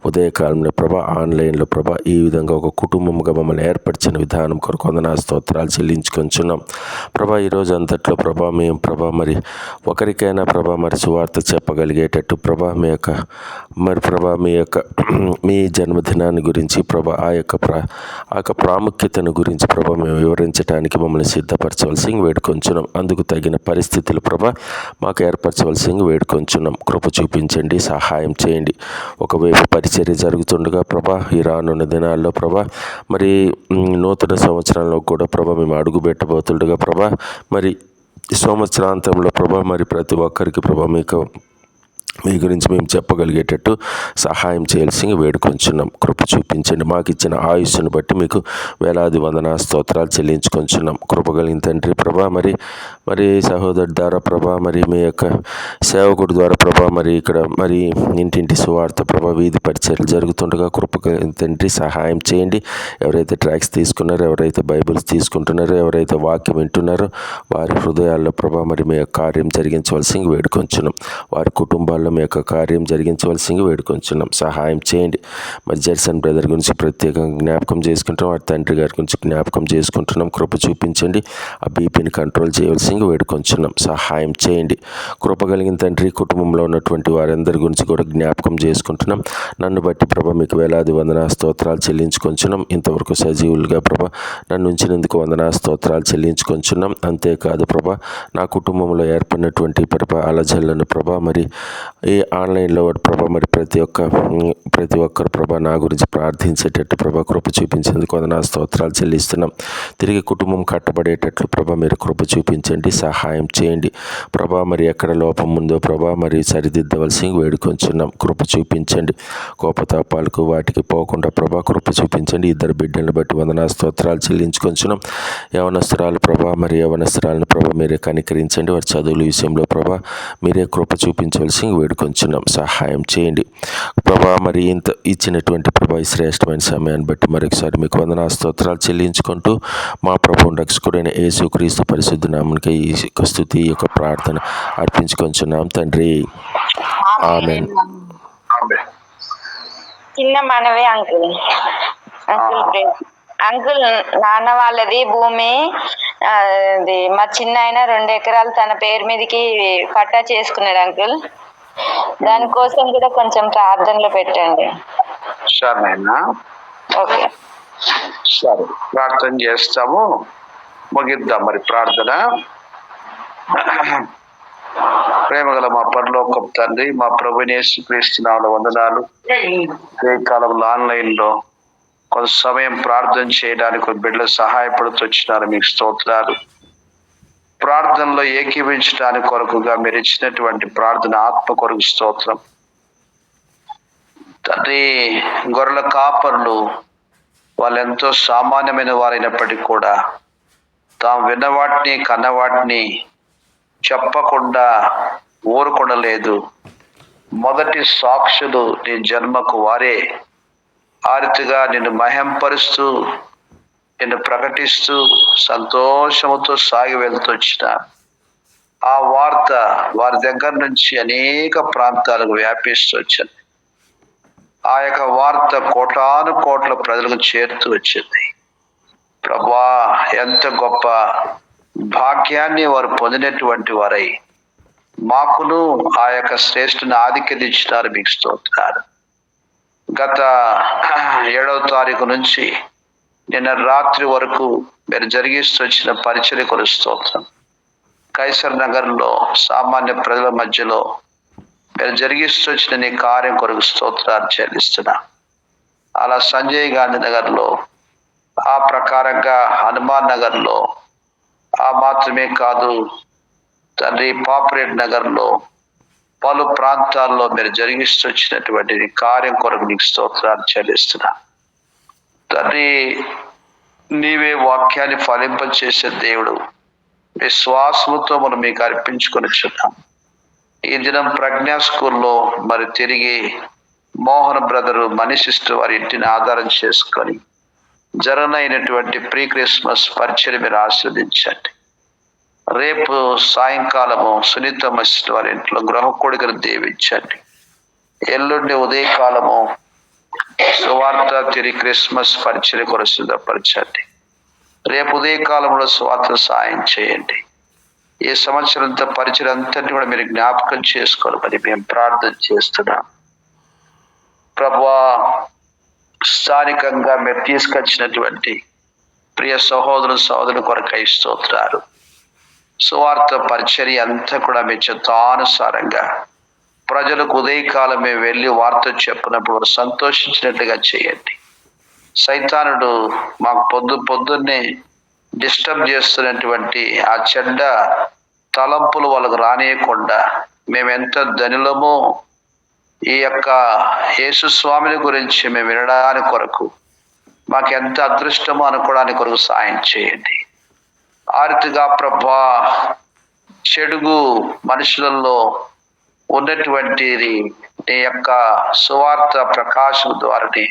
ఉదయకాలంలో ప్రభ ఆన్లైన్లో ప్రభ ఈ విధంగా ఒక కుటుంబంగా మమ్మల్ని ఏర్పరిచిన విధానం కొరకు వందనా స్తోత్రాలు చెల్లించుకొంచున్నాం. ప్రభ ఈరోజు అంతట్లో ప్రభ మేము ప్రభ మరి ఒకరికైనా ప్రభ మరి సువార్త చెప్పగలిగేటట్టు ప్రభ మీ యొక్క మరి ప్రభ మీ జన్మదినాన్ని గురించి ప్రభ ఆ యొక్క ప్రాముఖ్యతను గురించి ప్రభ మేము వివరించడానికి మమ్మల్ని సిద్ధపరచవలసి వేడుకొంచున్నాం. అందుకు తగిన పరిస్థితులు ప్రభ మాకు ఏర్పరచవలసి వేడుకొంచున్నాం. కృప చూపించండి, సహాయం చేయండి. ఒకవైపు పరిచర్య జరుగుతుండగా ప్రభ ఈ రానున్న దినాల్లో ప్రభ మరి నూతన సంవత్సరంలో కూడా ప్రభ మేము అడుగు పెట్టబోతుండగా ప్రభ మరి సంవత్సరాంతంలో ప్రభ మరి ప్రతి ఒక్కరికి ప్రభ మీ గురించి మేము చెప్పగలిగేటట్టు సహాయం చేయాల్సి వేడుకొంచున్నాం. కృప చూపించండి. మాకు ఇచ్చిన ఆయుస్సును బట్టి మీకు వేలాది వందనా స్తోత్రాలు చెల్లించుకొంచున్నాం. కృపగలిగిన తండ్రి ప్రభ మరి సహోదరు ద్వారా ప్రభ మరి మీ యొక్క సేవకుడి ద్వారా ప్రభ మరి ఇక్కడ మరి ఇంటింటి సువార్త ప్రభ వీధి పరిచర్యలు జరుగుతుండగా కృపగలిగిన తండ్రి సహాయం చేయండి. ఎవరైతే ట్రాక్స్ తీసుకున్నారో, ఎవరైతే బైబిల్స్ తీసుకుంటున్నారో, ఎవరైతే వాక్యం వింటున్నారో వారి హృదయాల్లో ప్రభ మరి మీ యొక్క కార్యం జరిగించవలసి వేడుకొంచున్నాం. వారి కుటుంబాల్లో మీ యొక్క కార్యం జరిగించవలసి వేడుకొంచున్నాం. సహాయం చేయండి. మరి జెర్సన్ బ్రదర్ గురించి ప్రత్యేకంగా జ్ఞాపకం చేసుకుంటున్నాం. వారి తండ్రి గారి గురించి జ్ఞాపకం చేసుకుంటున్నాం. కృప చూపించండి. ఆ బీపీని కంట్రోల్ చేయవలసి వేడుకొంచున్నాం. సహాయం చేయండి. కృప కలిగిన తండ్రి, కుటుంబంలో ఉన్నటువంటి వారందరి గురించి కూడా జ్ఞాపకం చేసుకుంటున్నాం. నన్ను బట్టి ప్రభ మీకు వేలాది వందనా స్తోత్రాలు చెల్లించుకొంచున్నాం. ఇంతవరకు సజీవులుగా ప్రభ నన్ను ఉంచినందుకు వందనా స్తోత్రాలు చెల్లించుకొంచున్నాం. అంతేకాదు ప్రభ నా కుటుంబంలో ఏర్పడినటువంటి ప్రభ అలజల్లను ప్రభ మరి ఈ ఆన్లైన్లో ప్రభా మరి ప్రతి ఒక్కరు ప్రభా నా గురించి ప్రార్థించేటట్టు ప్రభా కృప చూపించేందుకు నా స్తోత్రాలు చెల్లిస్తున్నాం. తిరిగి కుటుంబం కట్టబడేటట్లు ప్రభా మీరు కృప చూపించండి, సహాయం చేయండి ప్రభా. మరి ఎక్కడ లోపం ఉందో ప్రభా మరి సరిదిద్దవలసి వేడుకొంచున్నాం. కృప చూపించండి, కోపతాపాలకు వాటికి పోకుండా ప్రభా కృప చూపించండి. ఇద్దరు బిడ్డలను బట్టి వందనా స్తోత్రాలు చెల్లించుకొంచున్నాం. యవనస్తురాలు ప్రభా మరి యవనస్తురాలను ప్రభా మీరే కనికరించండి. వారి చదువుల విషయంలో ప్రభా మీరే కృప చూపించవలసి వేడుకొంచున్నాం. సహాయం చేయండి ప్రభా. మరి ఇంత ఇచ్చినటువంటి ప్రభా ఈ శ్రేష్టమైన సమయాన్ని బట్టి మరొకసారి మీకు వందనా స్తోత్రాలు చెల్లించుకుంటూ మా ప్రభువు రక్షకుడైన యేసుక్రీస్తు పరిశుద్ధ నామమునకై ఈ యొక్క స్తుతి, ఈ యొక్క ప్రార్థన అర్పించుకొంచున్నాం తండ్రి. ఆమేన్. చిన్న మనవే అంకుల్. అంకుల్ నాన్న వాళ్ళది భూమి అది మా చిన్న ఆయన 2 ఎకరాలు తన పేరు మీదకి పట్టా చేసుకున్నాడు అంకుల్. దానికోసం కూడా కొంచెం ప్రార్థనలో పెట్టండి. సరేనా? ఓకే, సరే, ప్రార్థన చేస్తాము. ముగిద్దాం మరి ప్రార్థన. ప్రేమగల మా పరలోకపు తండ్రి, మా ప్రభువైన యేసుక్రీస్తు నామములో వందనాలు. ఈ కాలంలో ఆన్లైన్లో కొంత సమయం ప్రార్థన చేయడానికి బిడ్డలు సహాయపడుతూ వచ్చినారు, మీకు స్తోత్రాలు. ప్రార్థనలో ఏకీవించడానికి కొరకుగా మీరు ఇచ్చినటువంటి ప్రార్థన ఆత్మ కొరకు స్తోత్రం తండ్రి. గొర్రెల కాపరులు వాళ్ళు ఎంతో సామాన్యమైన వారైనప్పటికీ కూడా తాము విన్నవాటిని కన్నవాటిని చెప్పకుండా ఊరుకొనలేదు. మొదటి సాక్షులు నీ జన్మకు వారే. ఆ రీతిగా నిన్ను మహింపరుస్తూ నిన్ను ప్రకటిస్తూ సంతోషముతో సాగి వెళ్తూ వచ్చిన ఆ వార్త వారి దగ్గర నుంచి అనేక ప్రాంతాలకు వ్యాపిస్తూ వచ్చింది. ఆ యొక్క వార్త కోటాను కోట్ల ప్రజలకు చేరుతూ వచ్చింది. ప్రభువా, ఎంత గొప్ప భాగ్యాన్ని వారు పొందినటువంటి వారై మాకును ఆ యొక్క శ్రేష్ఠుని ఆధిక్యత ఇచ్చినారు, మీకు స్తోత్రాలు. గత 7వ తారీఖు నుంచి నిన్న రాత్రి వరకు మీరు జరిగిస్తూ వచ్చిన పరిచర్య కొరకు స్తోత్రం. కైసర్ నగర్లో సామాన్య ప్రజల మధ్యలో మీరు జరిగిస్తూ వచ్చిన నీ కార్యం కొరకు స్తోత్రాలు చెల్లిస్తున్నా. అలా సంజయ్ గాంధీ నగర్లో, ఆ ప్రకారంగా హనుమాన్ నగర్లో, ఆ మాత్రమే కాదు తండ్రి పాపరేట్ నగర్లో పలు ప్రాంతాల్లో మీరు జరిగిస్తూ వచ్చినటువంటి కార్యం కొరకు నీకు స్తోత్రాలు చెల్లిస్తున్నా. తండ్రి, నీవే వాక్యాన్ని ఫలింపచేసే దేవుడు. విశ్వాసముతో మనం మీకు అర్పించుకొని చున్నాం. ఈ దినం ప్రజ్ఞా స్కూల్లో మరి తిరిగి మోహన్ బ్రదరు మనీ సిస్టర్ వారి ఇంటిని ఆధారం చేసుకొని జరగనైనటువంటి ప్రీ క్రిస్మస్ పరిచయం మీరు ఆస్వాదించండి. రేపు సాయంకాలము సునీత మసిస్ట్ వారి ఇంట్లో గృహ కోడికను దీవించండి. ఎల్లుండి ఉదయకాలము సువార్త తిరిగి క్రిస్మస్ పరిచయం కొరకు సిద్ధపరచండి. రేపు ఉదయకాలంలో సువార్త సాయం చేయండి. ఈ సంవత్సరంతో పరిచయం అంతటి కూడా మీరు జ్ఞాపకం చేసుకోవాలని మేము ప్రార్థన చేస్తున్నాం. ప్రభువా, స్థానికంగా మీరు తీసుకొచ్చినటువంటి ప్రియ సహోదరుల కొరకై స్తోత్రాలు. సువార్త పరిచర్య అంతా కూడా మీ చిత్తానుసారంగా ప్రజలకు ఉదయకాలమే వెళ్ళి వార్త చెప్పినప్పుడు సంతోషించినట్లుగా చేయండి. సైతానుడు మాకు పొద్దున్నే డిస్టర్బ్ చేస్తున్నటువంటి ఆ చెడ్డ తలంపులు వాళ్ళకు రానియకుండా మేమెంత ధనులమో ఈ యొక్క యేసు స్వామిని గురించి మేము వినడానికి కొరకు మాకు ఎంత అదృష్టమో అనుకోవడానికి కొరకు సాయం చేయండి. ఆ రీతిగా ప్రభా, చెడుగు మనుషులలో ఉన్నటువంటి నీ యొక్క సువార్త ప్రకాశం ద్వారానే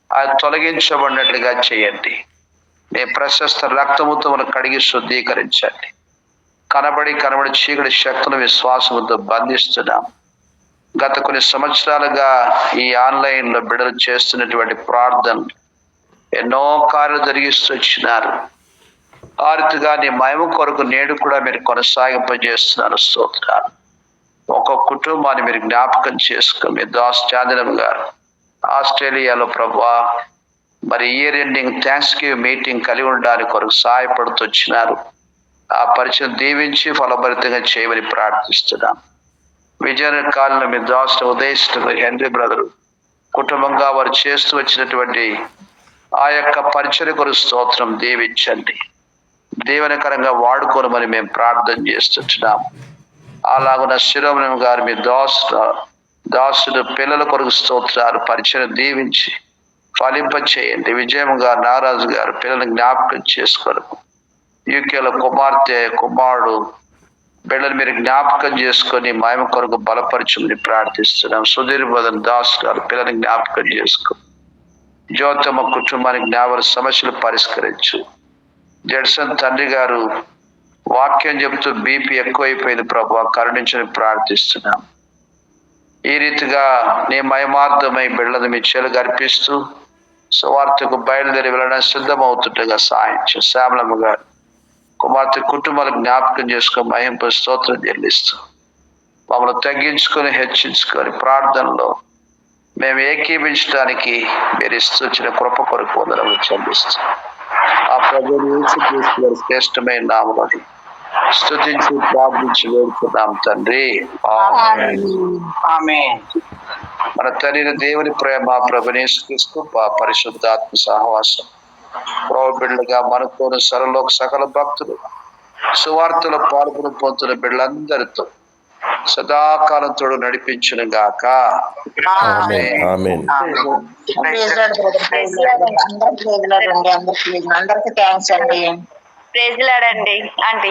అది తొలగించబడినట్లుగా చేయండి. నీ ప్రశస్త రక్తముతో మనం కడిగి శుద్ధీకరించండి. కనబడి చీకటి శక్తులను విశ్వాసంతో బంధిస్తున్నాం. గత కొన్ని సంవత్సరాలుగా ఈ ఆన్లైన్లో బిడ్డలు చేస్తున్నటువంటి ప్రార్థన ఎన్నో కార్యాలు జరిగిస్తూ వచ్చినారు. ఆ రీతిగా నీ మహిమ కొరకు నేడు కూడా మీరు కొనసాగింపజేస్తున్నారు. స్తోత్రాలు. ఒక కుటుంబాన్ని మీరు జ్ఞాపకం చేసుకుని మీ దాస్ చాందనం గారు ఆస్ట్రేలియాలో ప్రభువా మరి year ending thanks giving meeting కలిగి ఉండడానికి కొరకు సహాయపడుతూ వచ్చినారు. ఆ పరిచయం దీవించి ఫలభరితంగా చేయమని ప్రార్థిస్తున్నాం. విజయ కాలంలో మీ దాసుడు ఉదయిస్తున్న హెన్రీ బ్రదరు కుటుంబంగా వారు చేస్తూ వచ్చినటువంటి ఆ యొక్క పరిచర్య కొరకు స్తోత్రం దీవించండి, దీవెనకరంగా వాడుకోనమని మేము ప్రార్థన చేస్తున్నాం. అలాగున్న శిరోమణి గారు మీ దాసుడు పిల్లల కొరకు స్తోత్రాలు పరిచయం దీవించి ఫలింప చేయండి. విజయం గారు నారాజు గారు పిల్లల్ని జ్ఞాపకం చేసుకోవడం, యూకేలో కుమారుడు బిడ్డలు మీరు జ్ఞాపకం చేసుకొని మహిమ కొరకు బలపరచమని ప్రార్థిస్తున్నాం. సుధీర్ బదన్ దాస్ గారు పిల్లల్ని జ్ఞాపకం చేసుకో, జ్యోతమ్మ కుటుంబానికి జ్ఞాపక సమస్యలు పరిష్కరించు. జడ్సన్ తండ్రి గారు వాక్యం చెబుతూ బీపీ ఎక్కువైపోయింది ప్రభు, కరుణించని ప్రార్థిస్తున్నాం. ఈ రీతిగా నీ మహిమార్థమై బిడ్డలను మీ చేలు అర్పిస్తూ సువార్తకు బయలుదేరి వెళ్ళడానికి సిద్ధమవుతుండగా సాయించు. శ్యామలమ్మ గారు కుమార్తె కుటుంబాలకు జ్ఞాపకం చేసుకొని మహింప స్తోత్రం చెల్లిస్తూ మమ్మల్ని తగ్గించుకొని హెచ్చించుకొని ప్రార్థనలో మేము ఏకీభించడానికి మీరు ఇస్తూ వచ్చిన కృప కొరకు పొందడం చెల్లిస్తూ ఆ ప్రభువుని యేసుక్రీస్తు శ్రేష్టమైన నామములో స్తుతించి ప్రార్థించి వేడుకున్నాం తండ్రి, ఆమేన్. మన తండ్రి దేవుని ప్రేమ, ప్రభుని యేసుక్రీస్తు పరిశుద్ధాత్మ సహవాసం ప్రభు బిడ్డలుగా మనతోను సర్వలోక సకల భక్తులు సువార్తలో పాల్గొని పొందుతున్న బిడ్డలందరితో సదాకాలం తోడు నడిపించును గాక. ఆమేన్. ఆమేన్. అందరికి థ్యాంక్స్ అండి. ప్రైజ్ లార్డ్ అండి ఆంటీ.